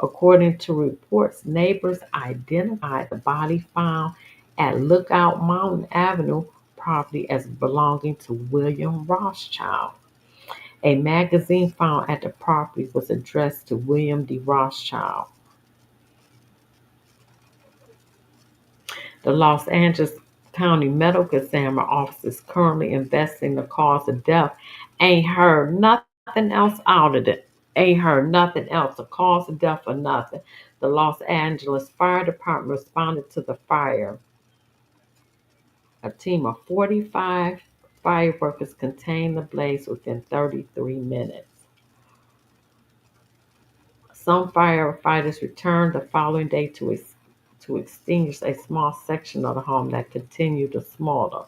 According to reports, neighbors identified the body found at Lookout Mountain Avenue property as belonging to William Rothschild. A magazine found at the property was addressed to William D. Rothschild. The Los Angeles County Medical Examiner Office is currently investigating the cause of death. Ain't heard nothing else out of it. Ain't heard nothing else. The cause of death or nothing. The Los Angeles Fire Department responded to the fire. A team of 45 fire workers contained the blaze within 33 minutes. Some firefighters returned the following day to extinguish a small section of the home that continued to smolder.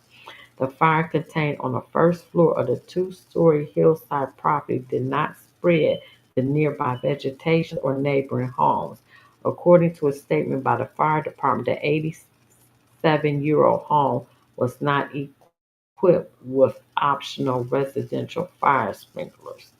The fire contained on the first floor of the two-story hillside property did not spread to nearby vegetation or neighboring homes. According to a statement by the fire department, the 87-year-old home was not equipped with optional residential fire sprinklers.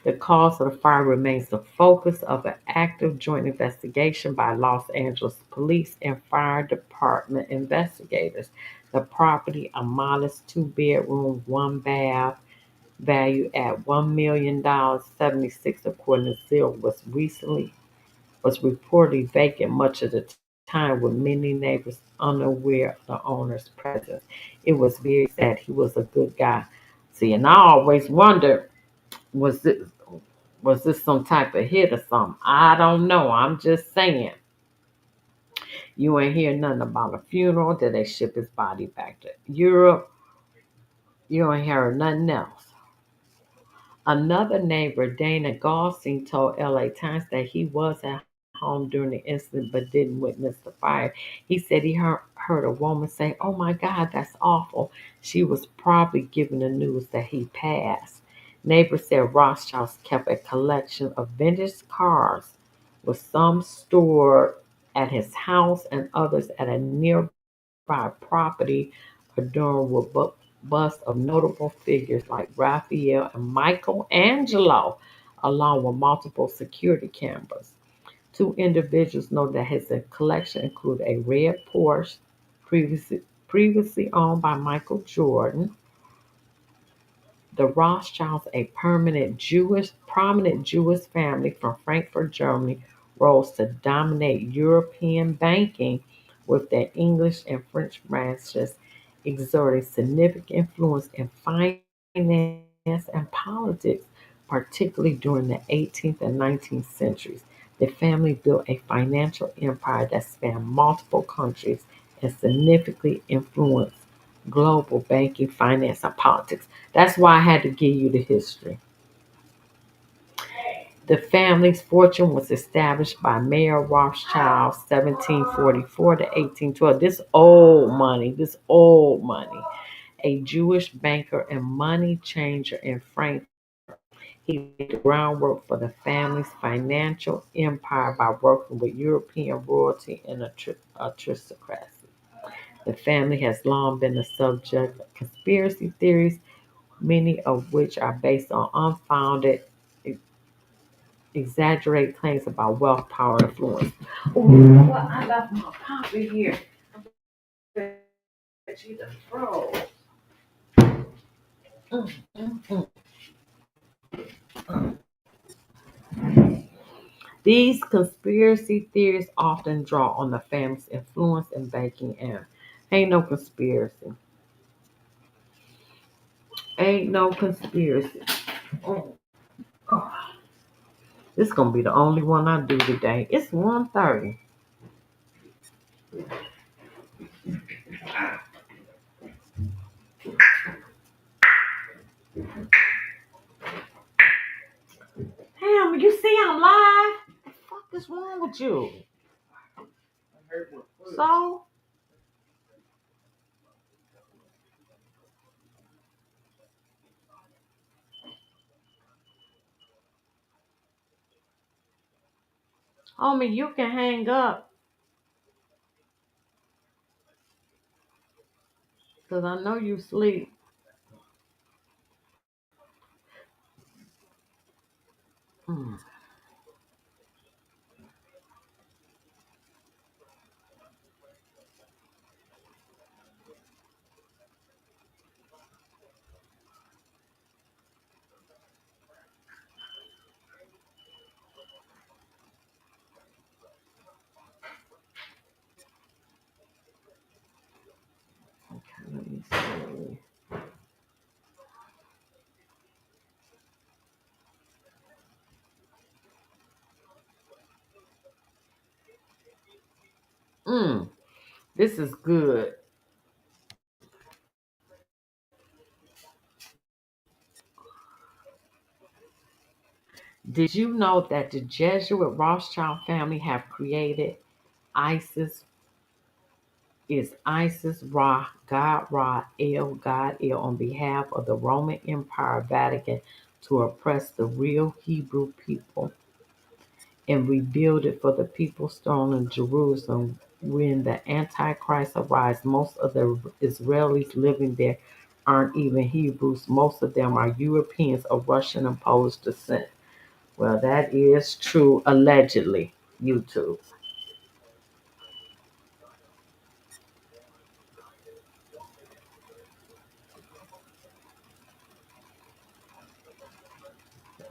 The cause of the fire remains the focus of an active joint investigation by Los Angeles Police and Fire Department investigators. The property, a modest two-bedroom, one-bath, valued at $1,000,076 according to Zillow, was reportedly vacant much of the time with many neighbors unaware of the owner's presence. It was very sad. He was a good guy. See, and I always wondered, was this was this some type of hit or something? I don't know. I'm just saying. You ain't hear nothing about a funeral. Did they ship his body back to Europe? You ain't heard nothing else. Another neighbor, Dana Goldstein, told LA Times that he was at home during the incident but didn't witness the fire. He said he heard a woman say, "Oh my God, that's awful." She was probably giving the news that he passed. Neighbors said Rothschilds kept a collection of vintage cars, with some stored at his house and others at a nearby property adorned with busts of notable figures like Raphael and Michelangelo, along with multiple security cameras. Two individuals noted that his collection included a red Porsche previously owned by Michael Jordan. The Rothschilds, a prominent Jewish family from Frankfurt, Germany, rose to dominate European banking with their English and French branches exerting significant influence in finance and politics, particularly during the 18th and 19th centuries. The family built a financial empire that spanned multiple countries and significantly influenced global banking, finance, and politics. That's why I had to give you the history. The family's fortune was established by Mayor Rothschild, 1744 to 1812. This old money. A Jewish banker and money changer in Frankfurt. He laid the groundwork for the family's financial empire by working with European royalty and aristocracy. The family has long been the subject of conspiracy theories, many of which are based on unfounded, exaggerated claims about wealth, power, and influence. Oh, you know what? I left my coffee here. I bet you the froze. Mm, mm, mm. These conspiracy theories often draw on the family's influence in banking and ain't no conspiracy. Ain't no conspiracy. Oh, God. This gonna be the only one I do today. It's 1:30. Damn, you see I'm live? What the fuck is wrong with you? So, homie, you can hang up. Cause I know you sleep. Hmm. Okay, let me see. This is good. Did you know that the Jesuit Rothschild family have created Isis is Isis Ra, God El, on behalf of the Roman Empire Vatican to oppress the real Hebrew people and rebuild it for the people's throne in Jerusalem. When the Antichrist arrives, most of the Israelis living there aren't even Hebrews. Most of them are Europeans of Russian and Polish descent. Well, that is true, allegedly. YouTube.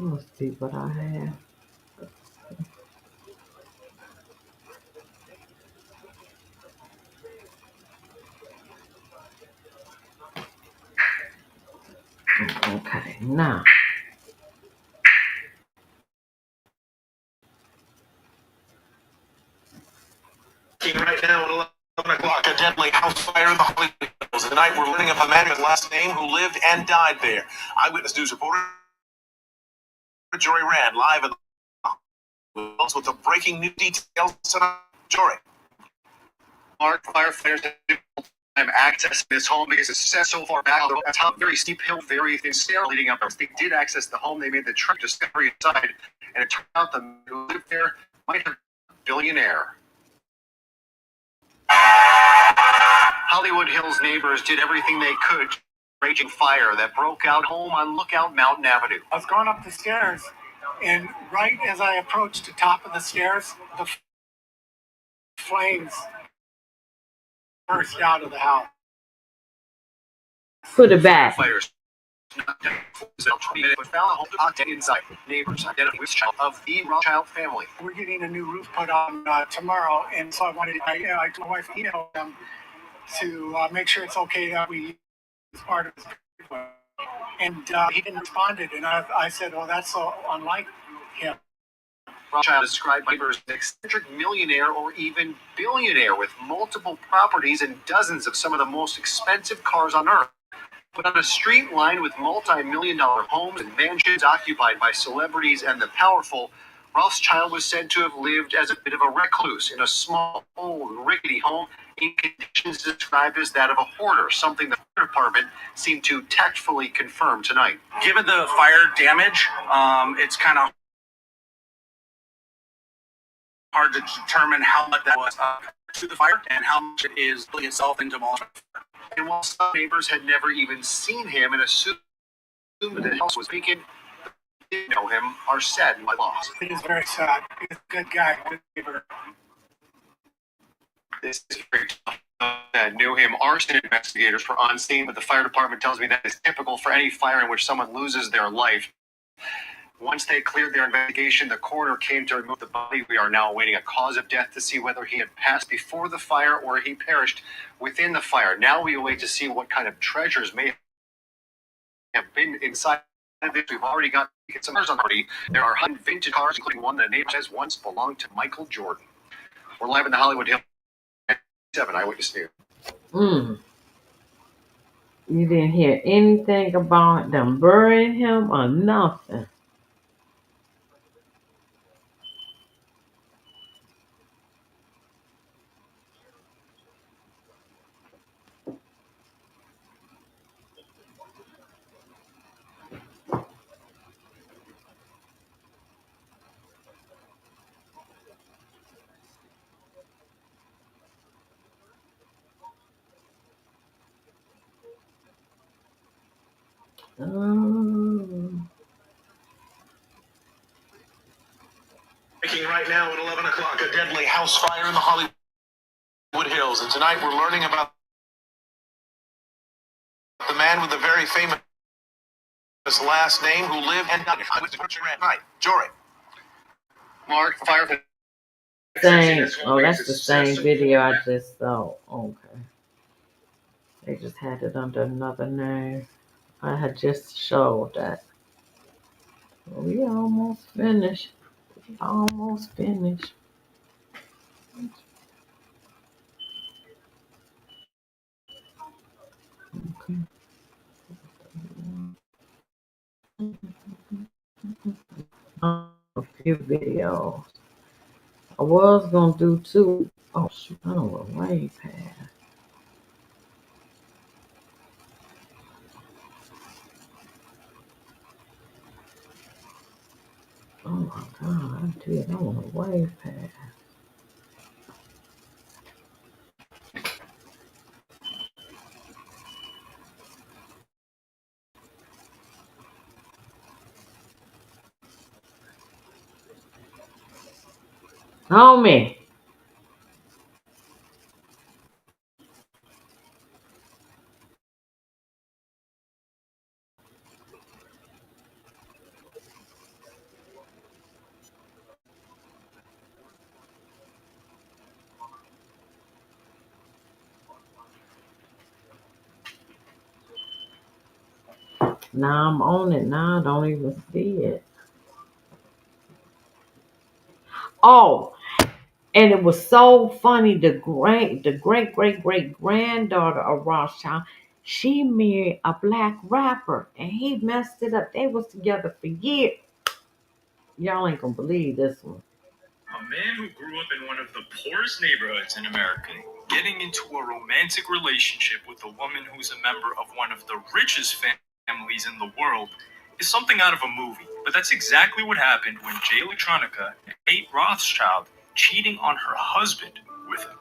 Let's see what I have. Okay, now. Right now at 11 o'clock, a deadly house fire in the Hollywood Hills. Tonight, we're learning of a man with last name who lived and died there. Eyewitness News reporter Jory Rand live in the Hills with the breaking new details tonight. Jory. Mark firefighters have access to this home because it's set so far back on the top, very steep hill, very thin stair leading up. They did access the home. They made the trip discovery inside, and it turned out the man who lived there might have been a billionaire. Hollywood Hills neighbors did everything they could to raging fire that broke out home on Lookout Mountain Avenue. I was going up the stairs, and right as I approached the top of the stairs, the flames burst out of the house. Put it back. Fighters inside. Neighbors identified with child of the Rothschild family. We're getting a new roof put on tomorrow, and so I told my wife email them to make sure it's okay that we use part of his paperwork. And he didn't respond, and I said, well, that's so unlike him. Rothschild is described by neighbors as an eccentric millionaire or even billionaire with multiple properties and dozens of some of the most expensive cars on earth. But on a street lined with multi-million-dollar homes and mansions occupied by celebrities and the powerful, Rothschild was said to have lived as a bit of a recluse in a small, old, rickety home in conditions described as that of a hoarder, something the fire department seemed to tactfully confirm tonight. Given the fire damage, it's kind of hard to determine how much that was to the fire and how much it is really itself in demolition. And while some neighbors had never even seen him and assumed that the house was vacant, they didn't know him are saddened by loss. It is very sad. He's a good guy, good neighbor. This is very tough. Knew him. Arson investigators were on scene, but the fire department tells me that is typical for any fire in which someone loses their life. Once they cleared their investigation, the coroner came to remove the body. We are now awaiting a cause of death to see whether he had passed before the fire or he perished within the fire. Now we await to see what kind of treasures may have been inside of it. We've already got get some cars on the party. There are 100 vintage cars, including one that a neighbor says once belonged to Michael Jordan. We're live in the Hollywood Hills. 7 Eyewitness News. You didn't hear anything about them burying him or nothing. Breaking right now at 11 o'clock, a deadly house fire in the Hollywood Hills. And tonight we're learning about the man with a very famous last name who lived and died at night. Jory. Mark, fire. That's the same video I just saw. Okay. They just had it under another name. I had just showed that. We almost finished. Almost finished. Okay. A few videos. I was gonna do two. Oh shoot, I don't know way past. Oh my god, I did. I went way past. Homie. Now I'm on it. Now I don't even see it. Oh, and it was so funny. The great granddaughter of Rothschild, she married a black rapper, and he messed it up. They was together for years. Y'all ain't gonna believe this one. A man who grew up in one of the poorest neighborhoods in America, getting into a romantic relationship with a woman who's a member of one of the richest families in the world is something out of a movie. But that's exactly what happened when Jay Electronica and Kate Rothschild cheating on her husband with him.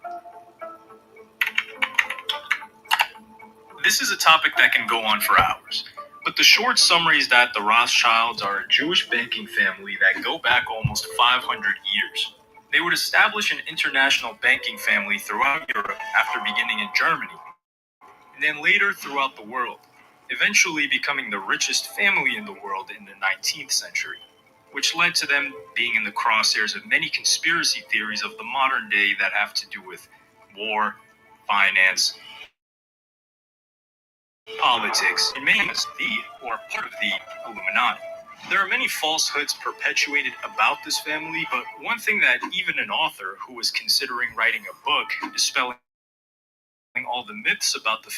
This is a topic that can go on for hours. But the short summary is that the Rothschilds are a Jewish banking family that go back almost 500 years. They would establish an international banking family throughout Europe after beginning in Germany, and then later throughout the world, eventually becoming the richest family in the world in the 19th century, which led to them being in the crosshairs of many conspiracy theories of the modern day that have to do with war, finance, politics, and many as the or part of the Illuminati. There are many falsehoods perpetuated about this family, but one thing that even an author who was considering writing a book dispelling all the myths about the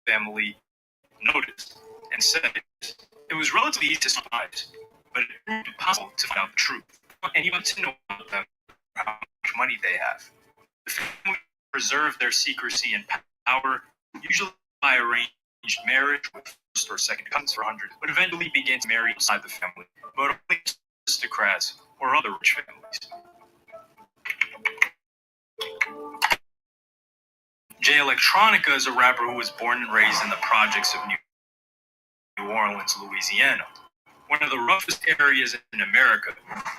family noticed and said it was relatively easy to surprise, but it proved impossible to find out the truth and even to know about them how much money they have. The family preserved their secrecy and power, usually by arranged marriage with first or second cousins for hundreds, but eventually began to marry outside the family, but only aristocrats or other rich families. Jay Electronica is a rapper who was born and raised in the projects of New Orleans, Louisiana, one of the roughest areas in America.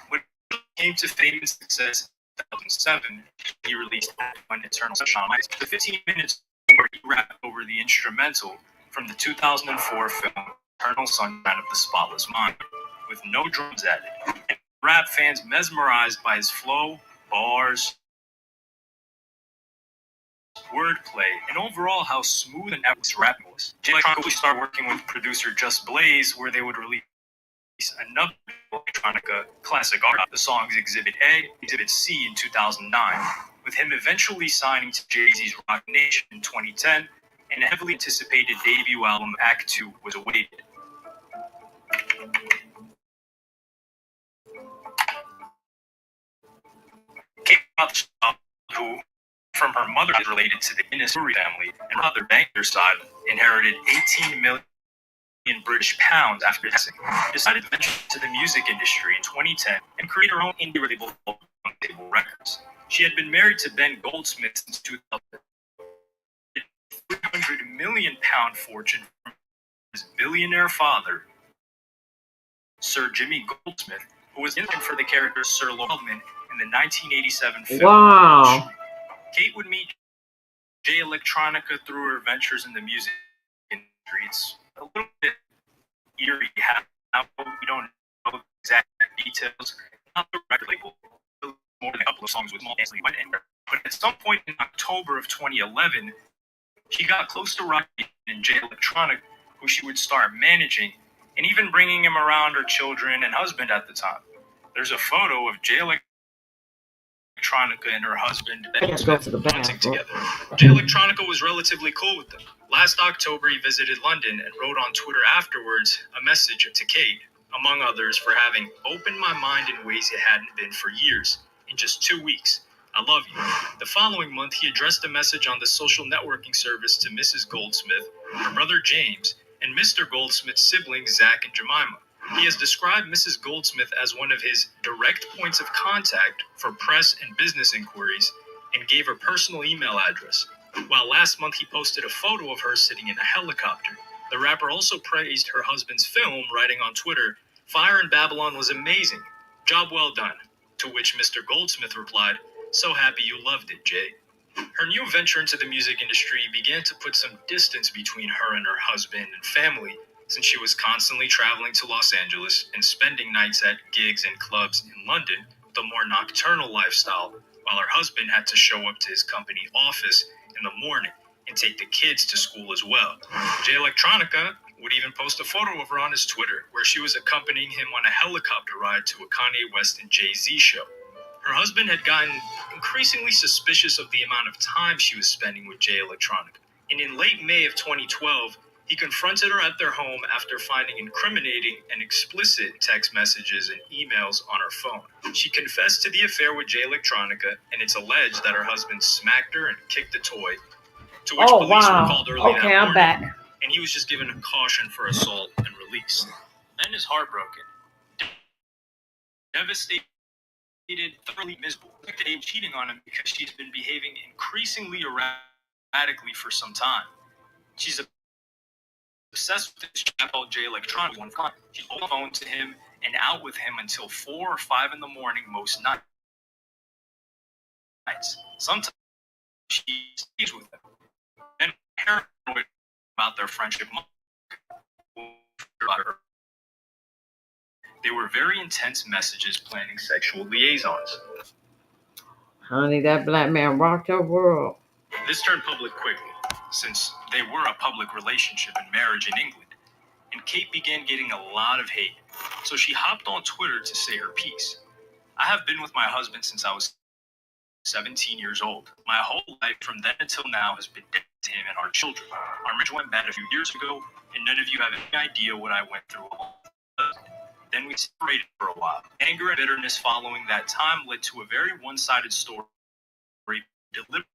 When he came to fame and success in 2007, he released One Eternal Sunshine, the 15 minutes where he rapped over the instrumental from the 2004 film Eternal Sunshine of the Spotless Mind, with no drums added, and rap fans mesmerized by his flow, bars, wordplay, and overall how smooth and effortless rapping was. Jay Electronica started working with producer Just Blaze, where they would release another electronica classic art, the songs Exhibit A, Exhibit C in 2009, with him eventually signing to Jay-Z's Rock Nation in 2010, and a heavily anticipated debut album Act 2 was awaited. Kate Rothschild, who from her mother is related to the Guinness family, and her mother, Banger's side, inherited 18 million British pounds after passing, decided to venture into the music industry in 2010 and create her own indie label called Table Records. She had been married to Ben Goldsmith since 2000, £300 million fortune from his billionaire father, Sir Jimmy Goldsmith, who was in for the character Sir Lawman in the 1987 film. Wow. Kate would meet Jay Electronica through her ventures in the music industry. It's a little bit eerie how we don't know the exact details. Not the record label, more than a couple of songs with small Ansley went in there. But at some point in October of 2011, she got close to Rocky and Jay Electronica, who she would start managing, and even bringing him around her children and husband at the time. There's a photo of Jay Electronica and her husband Ben Smith dancing together. Jay Electronica was relatively cool with them. Last October, he visited London and wrote on Twitter afterwards a message to Kate, among others, for having opened my mind in ways it hadn't been for years. In just 2 weeks, I love you. The following month, he addressed a message on the social networking service to Mrs. Goldsmith, her brother James, and Mr. Goldsmith's siblings Zach and Jemima. He has described Mrs. Goldsmith as one of his direct points of contact for press and business inquiries, and gave her personal email address. While last month he posted a photo of her sitting in a helicopter, the rapper also praised her husband's film, writing on Twitter, "Fire in Babylon was amazing. Job well done." To which Mr. Goldsmith replied, "So happy you loved it, Jay." Her new venture into the music industry began to put some distance between her and her husband and family, since she was constantly traveling to Los Angeles and spending nights at gigs and clubs in London, the more nocturnal lifestyle, while her husband had to show up to his company office in the morning and take the kids to school as well. Jay Electronica would even post a photo of her on his Twitter, where she was accompanying him on a helicopter ride to a Kanye West and Jay-Z show. Her husband had gotten increasingly suspicious of the amount of time she was spending with Jay Electronica, and in late May of 2012, he confronted her at their home after finding incriminating and explicit text messages and emails on her phone. She confessed to the affair with Jay Electronica, and it's alleged that her husband smacked her and kicked a toy, to which police were called early that morning, I'm back. and he was just given a caution for assault and released. Ben is heartbroken, devastated, thoroughly miserable. They're cheating on him because she's been behaving increasingly erratically for some time. She's obsessed with this chap called Jay Electronica one time. She's on the phone to him and out with him until 4 or 5 in the morning most nights. Sometimes she stays with him. And paranoid about their friendship. They were very intense messages planning sexual liaisons. Honey, that black man rocked her world. This turned public quickly, since they were a public relationship and marriage in England, and Kate began getting a lot of hate, so she hopped on Twitter to say her piece. "I have been with my husband since I was 17 years old. My whole life from then until now has been dead to him and our children. Our marriage went bad a few years ago, and none of you have any idea what I went through. Then we separated for a while. Anger and bitterness following that time led to a very one-sided story deliberately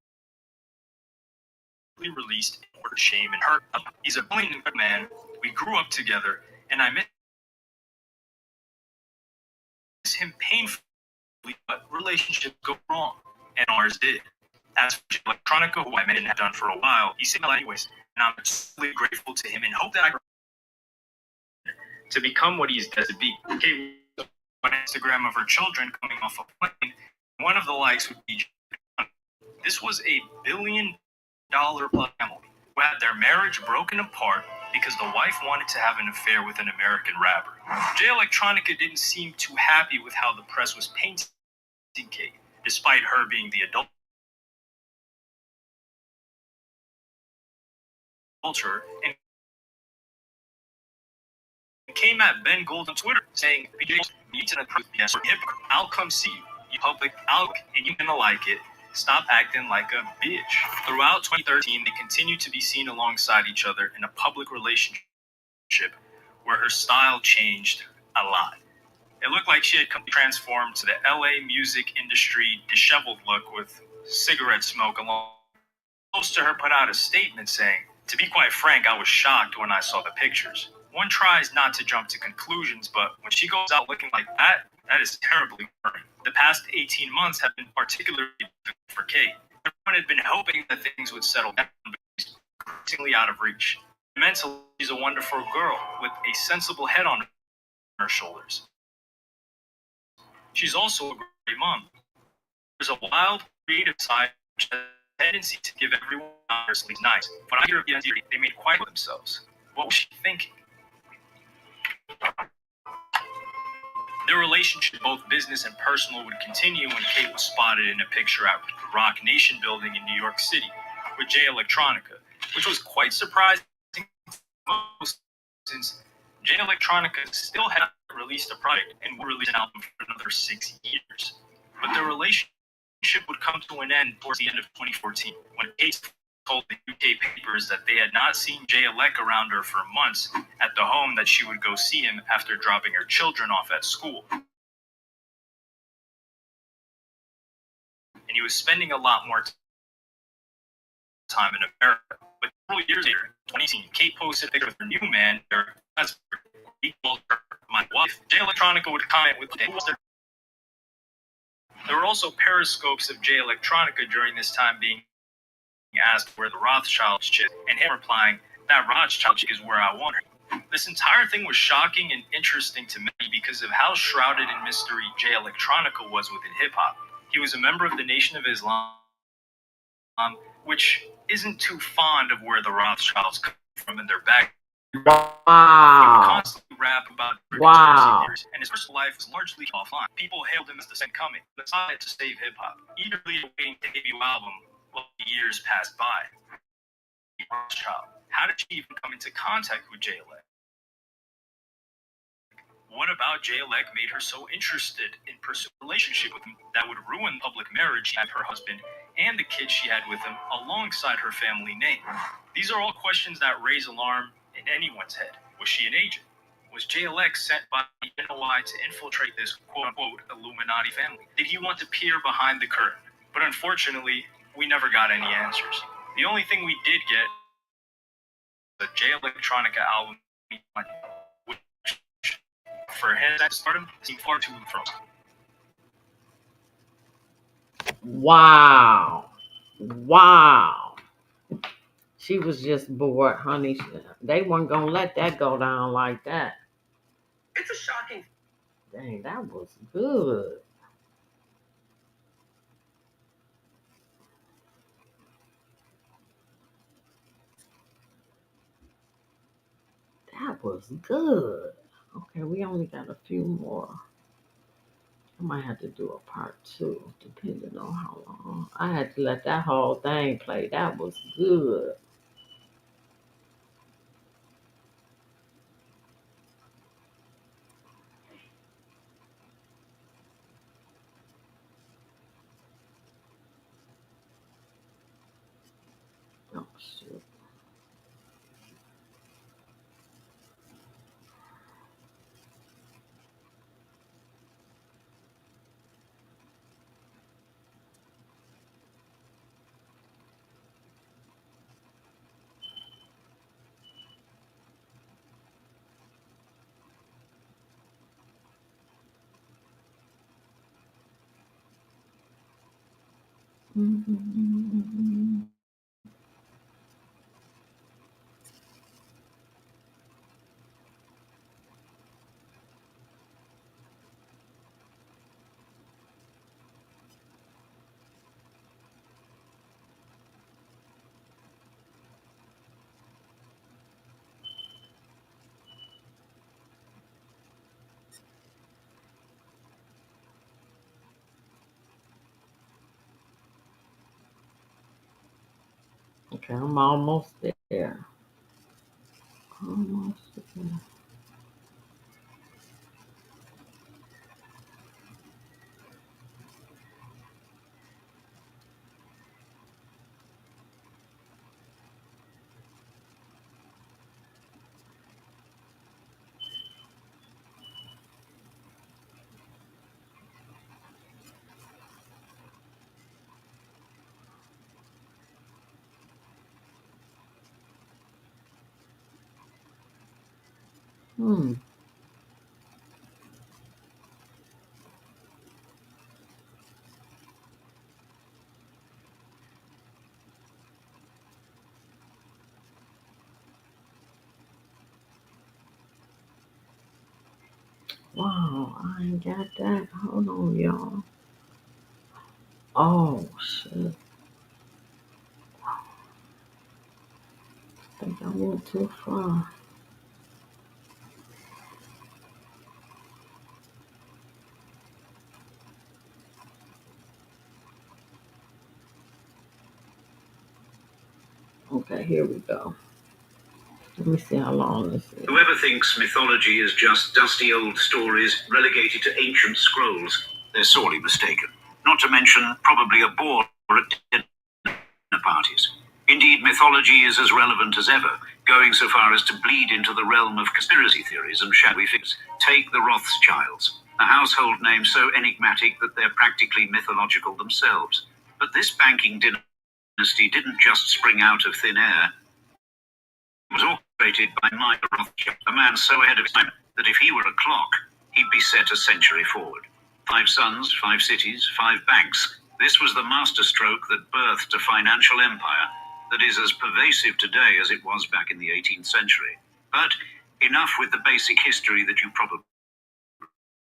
released in order to shame and hurt him. He's a brilliant man. We grew up together, and I miss him painfully, but relationships go wrong, and ours did. As for Electronica, who I met and have done for a while, he said anyways, and I'm truly grateful to him and hope that I to become what he's destined to be." Kate on Instagram of her children coming off a plane. One of the likes would be, "This was a $1 billion family who had their marriage broken apart because the wife wanted to have an affair with an American rapper." Jay Electronica didn't seem too happy with how the press was painting Kate, despite her being the adulterer, and came at Ben Gold on Twitter saying, "BJ needs an approve. Yes, hip. I'll come see you. You public. and you're gonna like it. Stop acting like a bitch." Throughout 2013, they continued to be seen alongside each other in a public relationship where her style changed a lot. It looked like she had transformed to the LA music industry disheveled look with cigarette smoke along. Close to her put out a statement saying, "To be quite frank, I was shocked when I saw the pictures. One tries not to jump to conclusions, but when she goes out looking like that, that is terribly worrying." The past 18 months have been particularly difficult for Kate. Everyone had been hoping that things would settle down, but she's increasingly out of reach. Mentally, she's a wonderful girl with a sensible head on her shoulders. She's also a great mom. There's a wild, creative side which has a tendency to give everyone honestly nice. But I hear of the they made quite themselves. What was she thinking? Their relationship, both business and personal, would continue when Kate was spotted in a picture at the Rock Nation building in New York City with Jay Electronica, which was quite surprising to most since Jay Electronica still hadn't released a product and would release an album for another 6 years. But their relationship would come to an end towards the end of 2014 when Kate told the UK papers that they had not seen Jay Elec around her for months at the home that she would go see him after dropping her children off at school. And he was spending a lot more time in America. But several years later, in 2018, Kate posted a picture with her new man, he called her my wife. Jay Electronica would comment with there were also periscopes of Jay Electronica during this time being asked where the Rothchilds chick, and him replying, "That Rothschild chick is where I want her." This entire thing was shocking and interesting to me because of how shrouded in mystery Jay Electronica was within hip hop. He was a member of the Nation of Islam, which isn't too fond of where the Rothschilds come from in their back. He would Wow. constantly rap about Wow. conspiracy theories, and his personal life was largely offline. People hailed him as the second coming, decided to save hip hop, eagerly awaiting the debut album while the years passed by. Rothschild. How did she even come into contact with Jay Elec? What about Jay Elec made her so interested in pursuing a relationship with him that would ruin public marriage she had with her husband and the kids she had with him alongside her family name? These are all questions that raise alarm in anyone's head. Was she an agent? Was Jay Elec sent by the NOI to infiltrate this quote-unquote Illuminati family? Did he want to peer behind the curtain? But unfortunately, we never got any answers. The only thing we did get was the Jay Electronica album, which for his stardom seemed far too frozen. Wow. Wow. She was just bored, honey. They weren't going to let that go down like that. It's a shocking. Dang, that was good. That was good. Okay, we only got a few more. I might have to do a part two, depending on how long. I had to let that whole thing play. That was good. Oh, shit. Okay, I'm almost there. Almost there. Hmm. Wow, I ain't got that. Hold on, y'all. Oh, shit. I think I went too far. Okay, here we go. Let me see how long this is. Whoever thinks mythology is just dusty old stories relegated to ancient scrolls, they're sorely mistaken. Not to mention, probably a bore at dinner parties. Indeed, mythology is as relevant as ever, going so far as to bleed into the realm of conspiracy theories and shadowy figures. Take the Rothschilds, a household name so enigmatic that they're practically mythological themselves. But this banking dynasty didn't just spring out of thin air. Was orchestrated by Mike Rothschild, a man so ahead of his time that if he were a clock, he'd be set a century forward. 5 sons, 5 cities, 5 banks. This was the masterstroke that birthed a financial empire that is as pervasive today as it was back in the 18th century. But enough with the basic history that you probably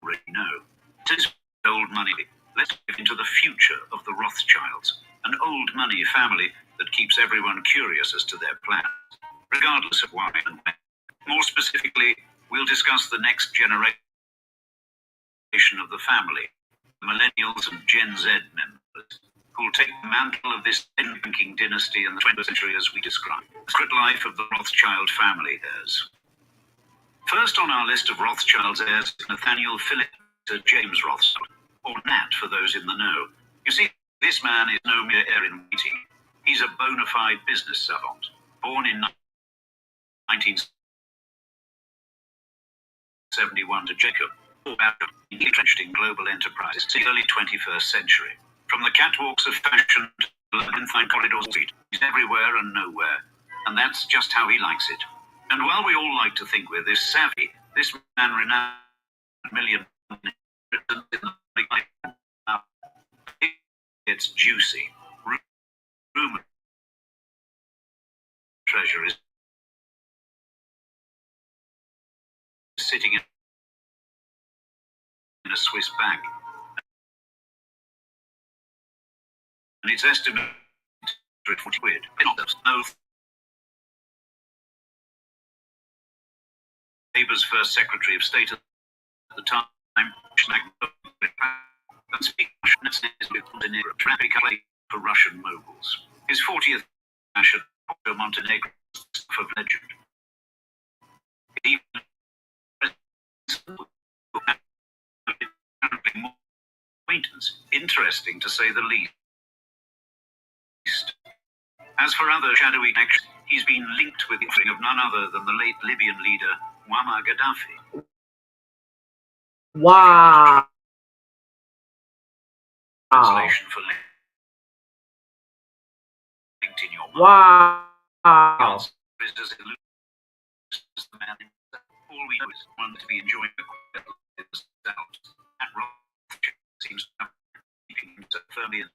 already know. It is old money. Let's get into the future of the Rothschilds, an old money family that keeps everyone curious as to their plans, regardless of why and when. More specifically, we'll discuss the next generation of the family, the millennials and Gen Z members, who will take the mantle of this banking dynasty in the 20th century as we describe. The secret life of the Rothschild family heirs. First on our list of Rothschild's heirs is Nathaniel Philip James Rothschild, or Nat for those in the know. You see, this man is no mere heir in waiting. He's a bona fide business savant, born in 1971 to Jacob, entrenched in global enterprises in the early 21st century. From the catwalks of fashion to the labyrinthine corridors, he's everywhere and nowhere. And that's just how he likes it. And while we all like to think we're this savvy, this man renowned million it's juicy. Rumor treasure is sitting in a Swiss bank, and it's estimated at 40 quid. No, Labour's first Secretary of State at the time, and speak for Russian moguls. His 40th national Montenegro of legend. Even acquaintance, interesting to say the least. As for other shadowy connections, he's been linked with the offering of none other than the late Libyan leader Muammar Gaddafi. Wow. Translation for linked in your mind. Wow. The man himself. All we know is one to be enjoying themselves. And Rothschild seems to have keeping himself firmly in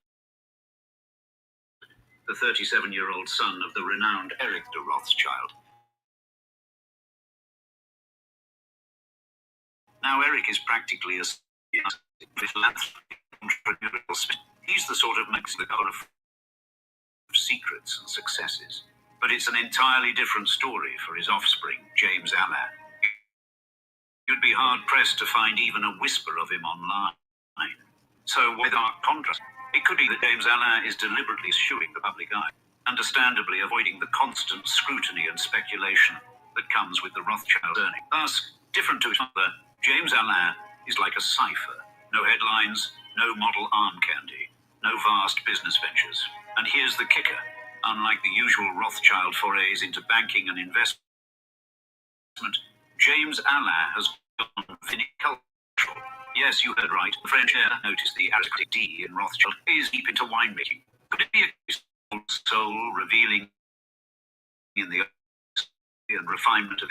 the 37-year-old son of the renowned Eric de Rothschild. Now Eric is practically a entrepreneurial. He's the sort of Mexican of secrets and successes. But it's an entirely different story for his offspring, James Alain. You'd be hard-pressed to find even a whisper of him online. So, with our contrast, it could be that James Alain is deliberately eschewing the public eye, understandably avoiding the constant scrutiny and speculation that comes with the Rothschild earning. Thus, different to his mother, James Alain is like a cipher. No headlines, no model arm candy, no vast business ventures. And here's the kicker. Unlike the usual Rothschild forays into banking and investment, James Alain has gone vinicultural. Yes, you heard right. The French air, notice the aristocratic D in Rothschild, is deep into winemaking. Could it be a soul revealing in the and refinement of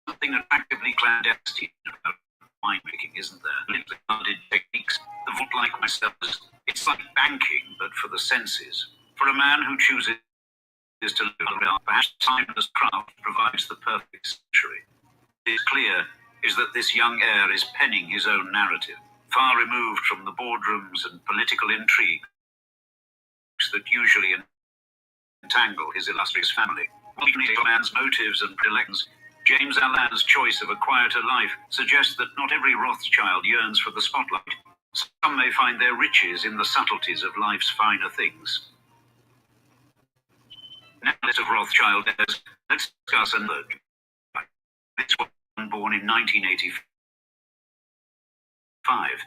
something attractively clandestine about winemaking, isn't there? Guarded techniques. The vault, like myself, it's like banking, but for the senses. For a man who chooses to live around, perhaps timeless craft provides the perfect century. What is clear is that this young heir is penning his own narrative, far removed from the boardrooms and political intrigues that usually entangle his illustrious family. Looking at a man's motives and predilections, James Allan's choice of a quieter life suggests that not every Rothschild yearns for the spotlight. Some may find their riches in the subtleties of life's finer things. Now, list of Rothschild heirs. Let's discuss another. This one born in 1985.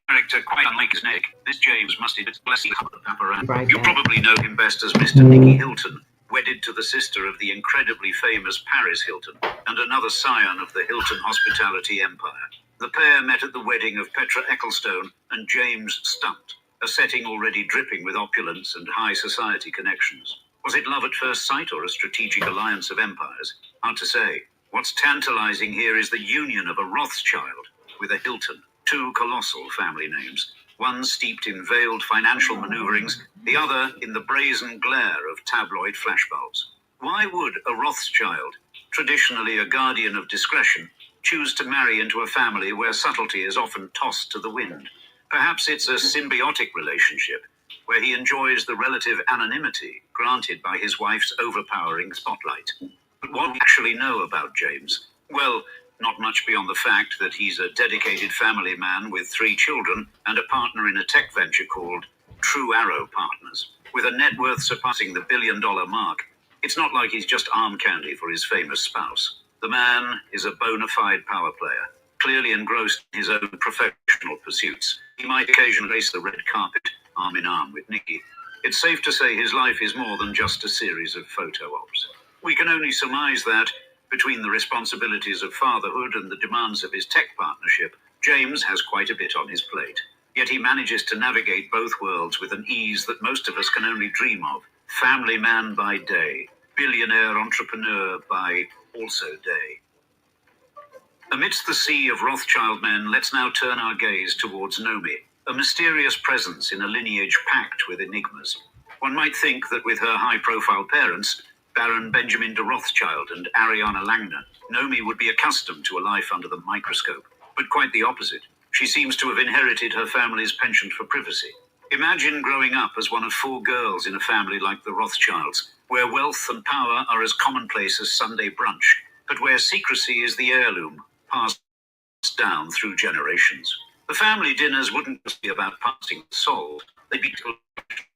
Character quite unlike his neck. This James must have blessing the paparazzi. You probably know him best as Mr. Nicky Hilton, wedded to the sister of the incredibly famous Paris Hilton, and another scion of the Hilton hospitality empire. The pair met at the wedding of Petra Ecclestone and James Stunt, a setting already dripping with opulence and high society connections. Was it love at first sight or a strategic alliance of empires? Hard to say. What's tantalizing here is the union of a Rothschild with a Hilton. Two colossal family names, one steeped in veiled financial maneuverings, the other in the brazen glare of tabloid flashbulbs. Why would a Rothschild, traditionally a guardian of discretion, choose to marry into a family where subtlety is often tossed to the wind? Perhaps it's a symbiotic relationship, where he enjoys the relative anonymity granted by his wife's overpowering spotlight. But what do we actually know about James? Well, not much beyond the fact that he's a dedicated family man with 3 children and a partner in a tech venture called True Arrow Partners. With a net worth surpassing the $1 billion mark, it's not like he's just arm candy for his famous spouse. The man is a bona fide power player, clearly engrossed in his own professional pursuits. He might occasionally lace the red carpet, arm in arm with Nicky. It's safe to say his life is more than just a series of photo ops. We can only surmise that, between the responsibilities of fatherhood and the demands of his tech partnership, James has quite a bit on his plate. Yet he manages to navigate both worlds with an ease that most of us can only dream of. Family man by day, billionaire entrepreneur by also day. Amidst the sea of Rothschild men, let's now turn our gaze towards Nomi, a mysterious presence in a lineage packed with enigmas. One might think that with her high-profile parents, Baron Benjamin de Rothschild and Ariana Langner, Nomi would be accustomed to a life under the microscope. But quite the opposite. She seems to have inherited her family's penchant for privacy. Imagine growing up as one of 4 girls in a family like the Rothschilds, where wealth and power are as commonplace as Sunday brunch, but where secrecy is the heirloom, passed down through generations. The family dinners wouldn't just be about passing the salt, they'd be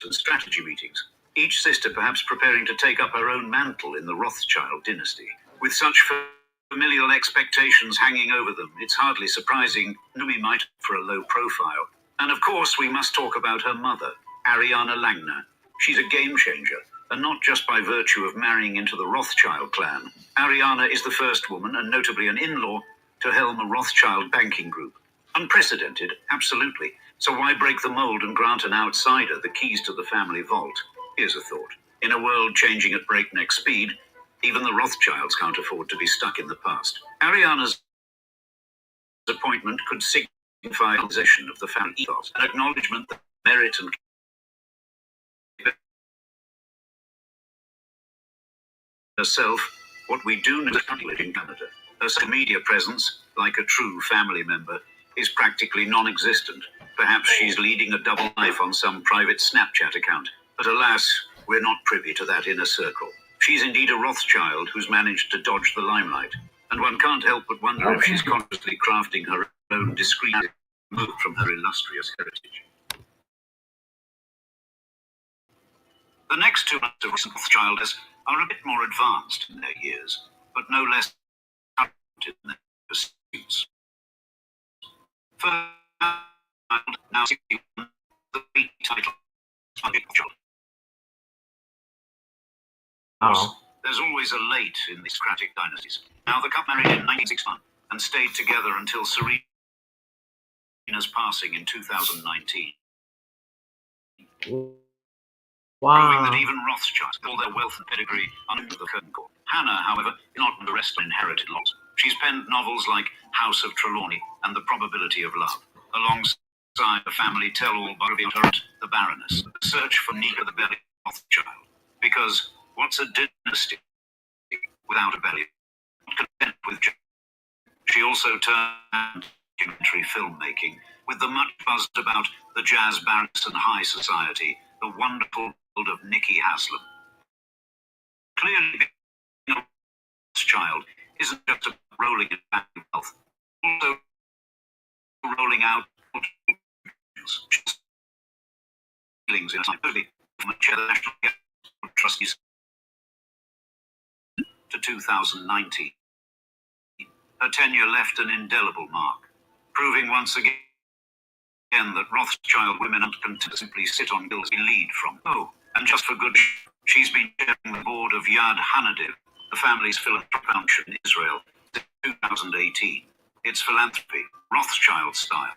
and strategy meetings, each sister perhaps preparing to take up her own mantle in the Rothschild dynasty. With such familial expectations hanging over them, it's hardly surprising Nomi might for a low profile. And of course, we must talk about her mother, Ariana Langner. She's a game changer, and not just by virtue of marrying into the Rothschild clan. Ariana is the first woman, and notably an in-law, to helm a Rothschild banking group. Unprecedented, absolutely. So why break the mold and grant an outsider the keys to the family vault? Here's a thought. In a world changing at breakneck speed, even the Rothschilds can't afford to be stuck in the past. Ariana's appointment could signify a possession of the family ethos, an acknowledgement that merit and herself, what we do know in Canada. Her social media presence, like a true family member, is practically non-existent. Perhaps she's leading a double life on some private Snapchat account. But alas, we're not privy to that inner circle. She's indeed a Rothschild who's managed to dodge the limelight. And one can't help but wonder if she's consciously crafting her own discreet move from her illustrious heritage. The next 2 months of Rothschilds are a bit more advanced in their years, but no less talented in their pursuits. First, now 61, the title. There's always a late in these Socratic dynasties. Now the couple married in 1961 and stayed together until Serena's passing in 2019. proving that Wow. even Rothschilds, all their wealth and pedigree, are under the curtain call. Hannah, however, is not under arrest on inherited lots. She's penned novels like House of Trelawney and The Probability of Love, alongside a family tell-all biography of her aunt, the Baroness, The Search for Nika the Belly Rothschild. Because what's a dynasty without a belly? Not content with she also turned documentary filmmaking, with the much buzzed about the jazz barons and high society, the wonderful world of Nicky Haslam. Clearly, being a child isn't just about rolling in family wealth, also rolling out feelings in from a chair of the National Trustees to 2019. Her tenure left an indelible mark, proving once again that Rothschild women aren't content to simply sit on bills we lead from. Oh, and just for good, she's been chairing the board of Yad Hanadiv, the family's philanthropic foundation in Israel, since 2018. It's philanthropy, Rothschild style.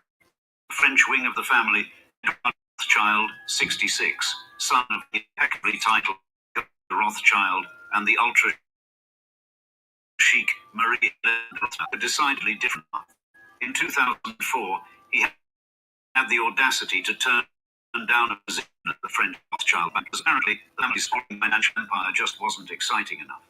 The French wing of the family, Rothschild, 66, son of the impeccably titled Rothschild and the ultra chic Marie Rothschild, a decidedly different path. In 2004, he had the audacity to turn down a position at the French Rothschild Bank because apparently the family's financial empire just wasn't exciting enough.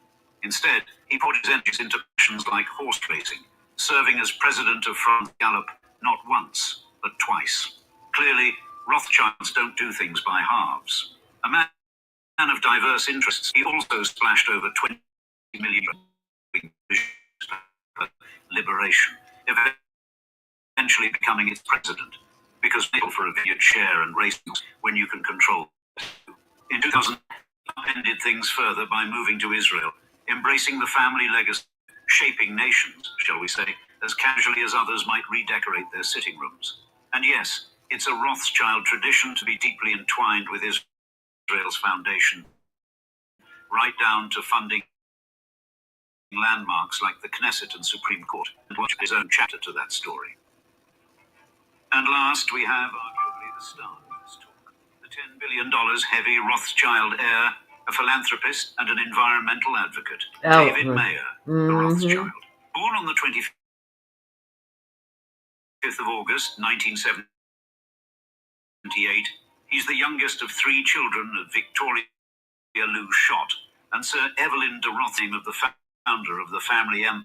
Instead, he poured his energies into passions like horse racing, serving as president of France Gallup not once, but twice. Clearly, Rothschilds don't do things by halves. A man of diverse interests, he also splashed over 20 million liberation, eventually becoming its president, because able for a veered share and race when you can control. In 2000, ended things further by moving to Israel, embracing the family legacy, shaping nations, shall we say, as casually as others might redecorate their sitting rooms. And yes, it's a Rothschild tradition to be deeply entwined with Israel's foundation, right down to funding landmarks like the Knesset and Supreme Court, and watch his own chapter to that story. And last, we have arguably the star of this talk, the $10 billion heavy Rothschild heir, a philanthropist and an environmental advocate, David Mayer, the Rothschild. Born on the 25th of August, 1978, he's the youngest of three children of Victoria Lou Schott and Sir Evelyn de Rothschild, of the founder of the family empire,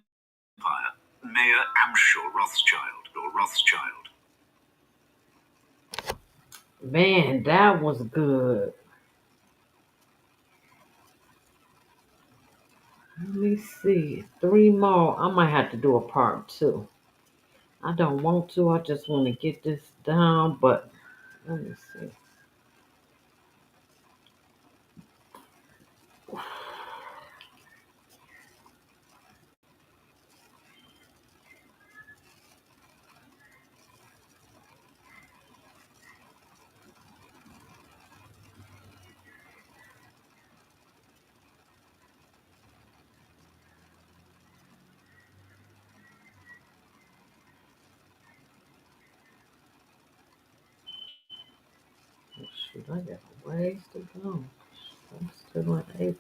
Mayer Amschel Rothschild, or Rothschild. Man, that was good. Let me see. Three more. I might have to do a part two. I don't want to. I just want to get this down, but let me see. Shoot, I got ways to go. I'm still in April.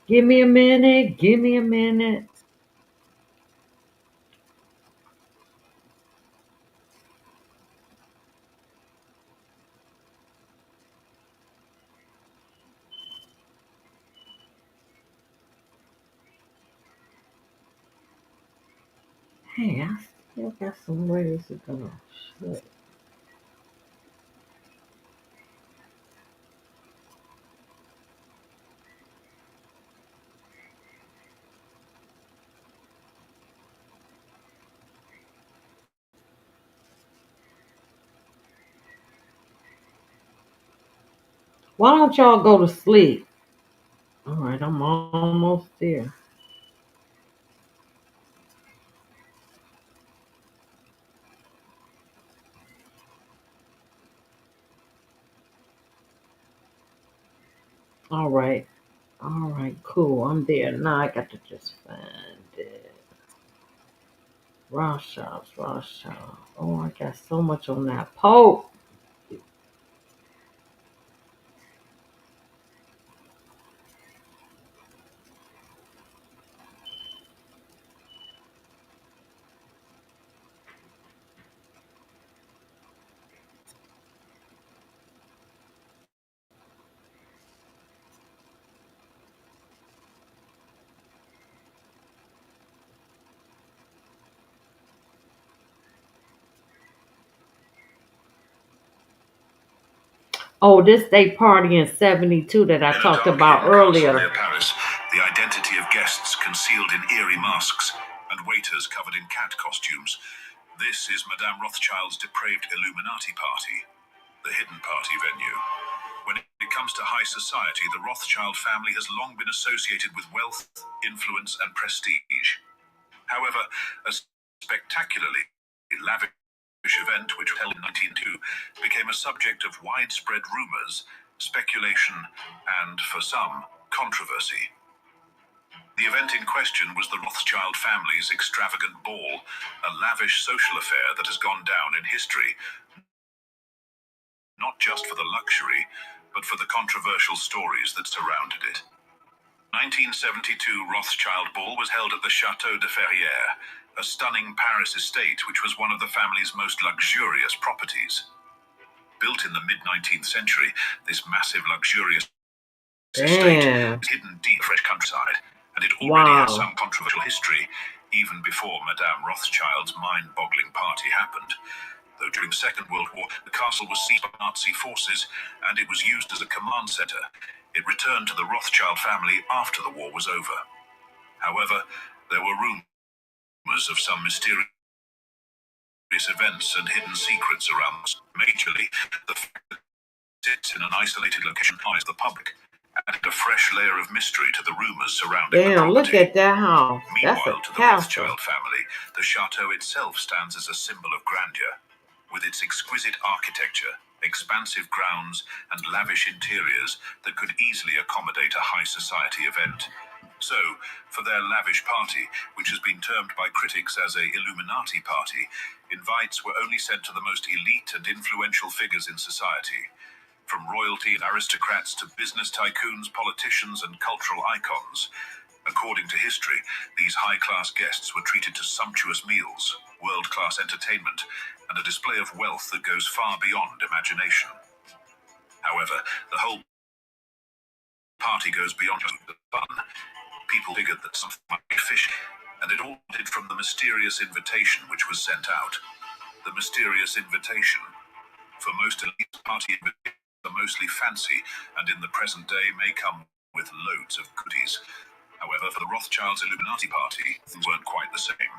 Give me a minute. Give me a minute. Hey, I still got some ways to go. Shit. Why don't y'all go to sleep? All right, I'm almost there. All right. All right, cool. I'm there. Now I got to just find it. Rothschilds, Rothschild. Oh, I got so much on that Pope. Oh, this day party in 72 that I In a talked dark about hidden castle earlier. near Paris, the identity of guests concealed in eerie masks and waiters covered in cat costumes. This is Madame Rothschild's depraved Illuminati party, the hidden party venue. When it comes to high society, the Rothschild family has long been associated with wealth, influence, and prestige. However, a spectacularly lavish event, which was held in 1902, became a subject of widespread rumors, speculation, and, for some, controversy. The event in question was the Rothschild family's extravagant ball, a lavish social affair that has gone down in history, not just for the luxury, but for the controversial stories that surrounded it. 1972 Rothschild Ball was held at the Château de Ferrières, a stunning Paris estate which was one of the family's most luxurious properties. Built in the mid-19th century, this massive luxurious estate Damn. was hidden deep in the French countryside, and it already had Wow. some controversial history, even before Madame Rothschild's mind-boggling party happened. Though during the Second World War, the castle was seized by Nazi forces, and it was used as a command center. It returned to the Rothschild family after the war was over. However, there were rumors of some mysterious events and hidden secrets around us. Majorly, the fact that it sits in an isolated location lies the public, added a fresh layer of mystery to the rumors surrounding the Damn, look property. at that house. That's a Meanwhile, to the castle. Rothschild family, the chateau itself stands as a symbol of grandeur. With its exquisite architecture, expansive grounds, and lavish interiors that could easily accommodate a high society event. So, for their lavish party, which has been termed by critics as a Illuminati party, invites were only sent to the most elite and influential figures in society. From royalty and aristocrats to business tycoons, politicians, and cultural icons. According to history, these high-class guests were treated to sumptuous meals, world-class entertainment, and a display of wealth that goes far beyond imagination. However, the whole party goes beyond just the fun. People figured that something might be fishy, and it all did from the mysterious invitation which was sent out. The mysterious invitation. For most elite party invitations are mostly fancy, and in the present day may come with loads of goodies. However, for the Rothschilds' Illuminati party, things weren't quite the same.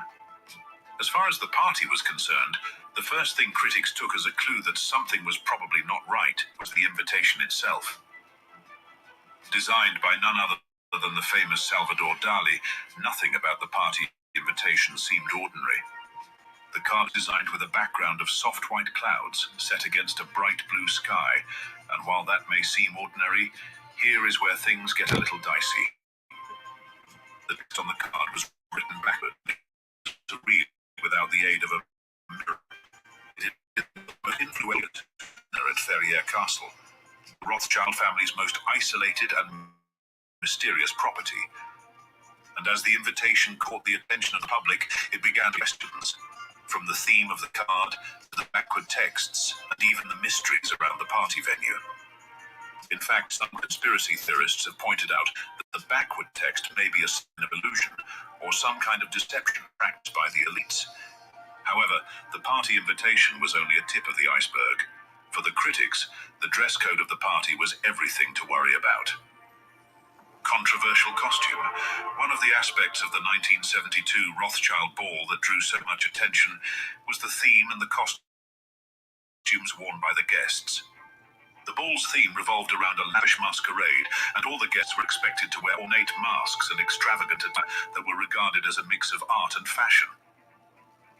As far as the party was concerned, the first thing critics took as a clue that something was probably not right was the invitation itself. Designed by none other than the famous Salvador Dali, nothing about the party invitation seemed ordinary. The card is designed with a background of soft white clouds set against a bright blue sky, and while that may seem ordinary, here is where things get a little dicey. The text on the card was written backward to read without the aid of a mirror. It is the most influential at Ferrières Castle, the Rothschild family's most isolated and mysterious property. And as the invitation caught the attention of the public, it began questions. From the theme of the card to the backward texts, and even the mysteries around the party venue. In fact, some conspiracy theorists have pointed out that the backward text may be a sign of illusion, or some kind of deception practiced by the elites. However, the party invitation was only a tip of the iceberg. For the critics, the dress code of the party was everything to worry about. Controversial costume. One of the aspects of the 1972 Rothschild Ball that drew so much attention was the theme and the costumes worn by the guests. The ball's theme revolved around a lavish masquerade, and all the guests were expected to wear ornate masks and extravagant attire that were regarded as a mix of art and fashion.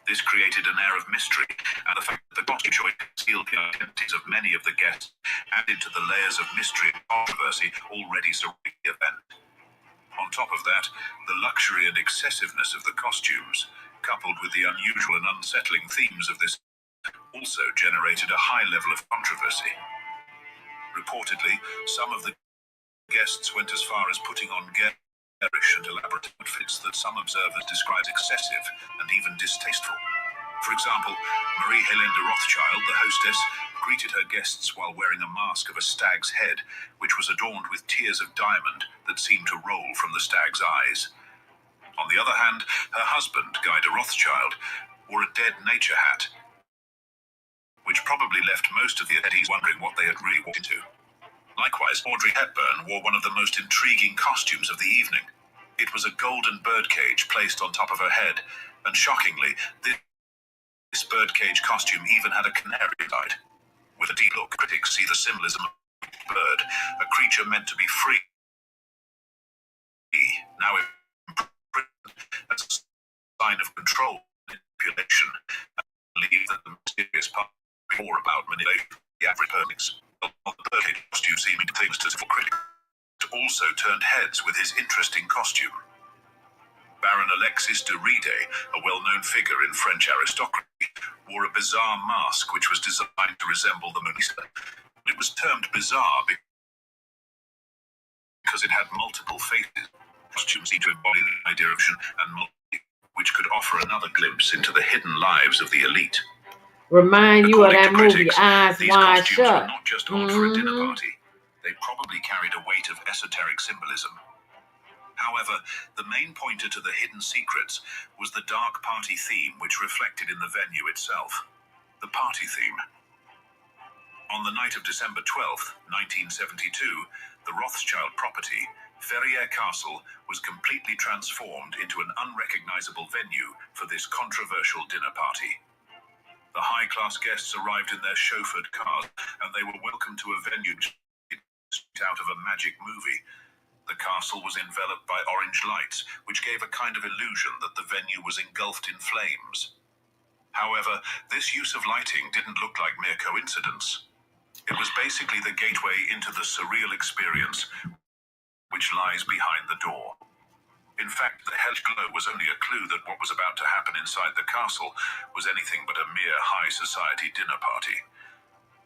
This created an air of mystery, and the fact that the costume show concealed the identities of many of the guests added to the layers of mystery and controversy already surrounding the event. On top of that, the luxury and excessiveness of the costumes, coupled with the unusual and unsettling themes of this, also generated a high level of controversy. Reportedly, some of the guests went as far as putting on garish and elaborate outfits that some observers described excessive and even distasteful. For example, Marie-Helene de Rothschild, the hostess, greeted her guests while wearing a mask of a stag's head, which was adorned with tears of diamond that seemed to roll from the stag's eyes. On the other hand, her husband, Guy de Rothschild, wore a dead nature hat, which probably left most of the attendees wondering what they had really walked into. Likewise, Audrey Hepburn wore one of the most intriguing costumes of the evening. It was a golden birdcage placed on top of her head, and shockingly, this birdcage costume even had a canary inside. With a deep look, critics see the symbolism of a bird, a creature meant to be free, now imprisoned as a sign of control and manipulation, and believe that the mysterious part is more about manipulation than the average person. The birdcage costume seeming things to for critics also turned heads with his interesting costume. Baron Alexis de Ride, a well-known figure in French aristocracy, wore a bizarre mask which was designed to resemble the Mona Lisa. It was termed bizarre because it had multiple faces. Costumes seemed to embody the idea of vision and multitude, which could offer another glimpse into the hidden lives of the elite. Remind you of that movie, critics, Eyes these Wide costumes Shut. were not just odd for a dinner party. They probably carried a weight of esoteric symbolism. However, the main pointer to the hidden secrets was the dark party theme which reflected in the venue itself. The party theme. On the night of December 12th, 1972, the Rothschild property, Ferrières Castle, was completely transformed into an unrecognizable venue for this controversial dinner party. The high-class guests arrived in their chauffeured cars, and they were welcomed to a venue out of a magic movie. The castle was enveloped by orange lights, which gave a kind of illusion that the venue was engulfed in flames. However, this use of lighting didn't look like mere coincidence. It was basically the gateway into the surreal experience which lies behind the door. In fact, the hellish glow was only a clue that what was about to happen inside the castle was anything but a mere high society dinner party.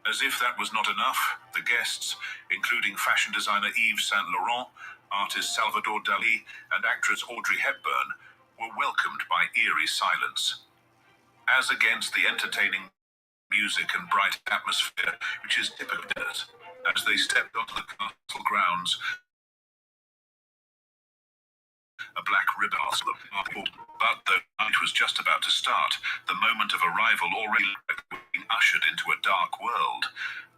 As if that was not enough, the guests, including fashion designer Yves Saint Laurent, artist Salvador Dali, and actress Audrey Hepburn, were welcomed by eerie silence. As against the entertaining music and bright atmosphere which is typical of dinners, as they stepped onto the castle grounds, a black ribbon passed them. But the night was just about to start, the moment of arrival already being ushered into a dark world,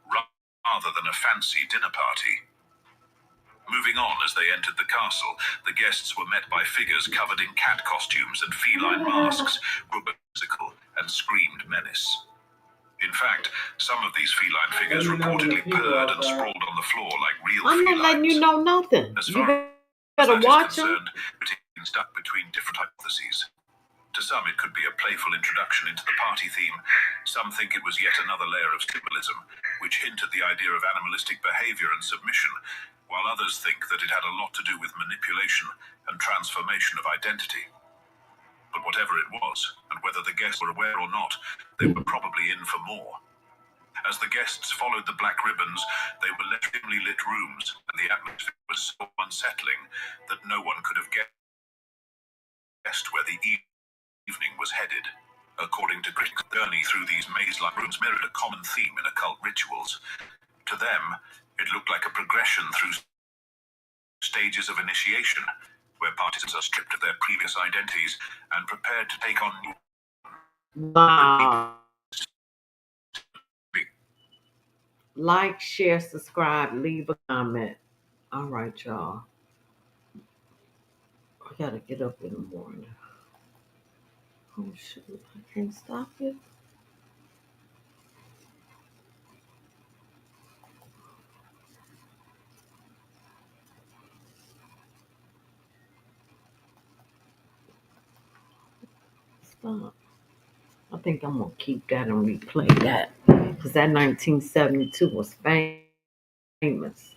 rather than a fancy dinner party. Moving on as they entered the castle, the guests were met by figures covered in cat costumes and feline masks, who were musical and screamed menace. In fact, some of these feline figures reportedly purred and sprawled on the floor like real felines. I'm not letting you know nothing. As far You better watch them. Concerned, stuck between different hypotheses. To some, it could be a playful introduction into the party theme. Some think it was yet another layer of symbolism, which hint at the idea of animalistic behavior and submission, while others think that it had a lot to do with manipulation and transformation of identity. But whatever it was, and whether the guests were aware or not, they were probably in for more. As the guests followed the black ribbons, they were left dimly lit rooms, and the atmosphere was so unsettling that no one could have guessed where the evening was headed. According to critics, the journey through these maze-like rooms mirrored a common theme in occult rituals. To them, it looked like a progression through stages of initiation, where participants are stripped of their previous identities and prepared to take on new. Wow. Like, share, subscribe, leave a comment. All right, y'all. I gotta get up in the morning. Oh, shoot. I can't stop it. stop. I think I'm gonna keep that and replay that because that 1972 was famous.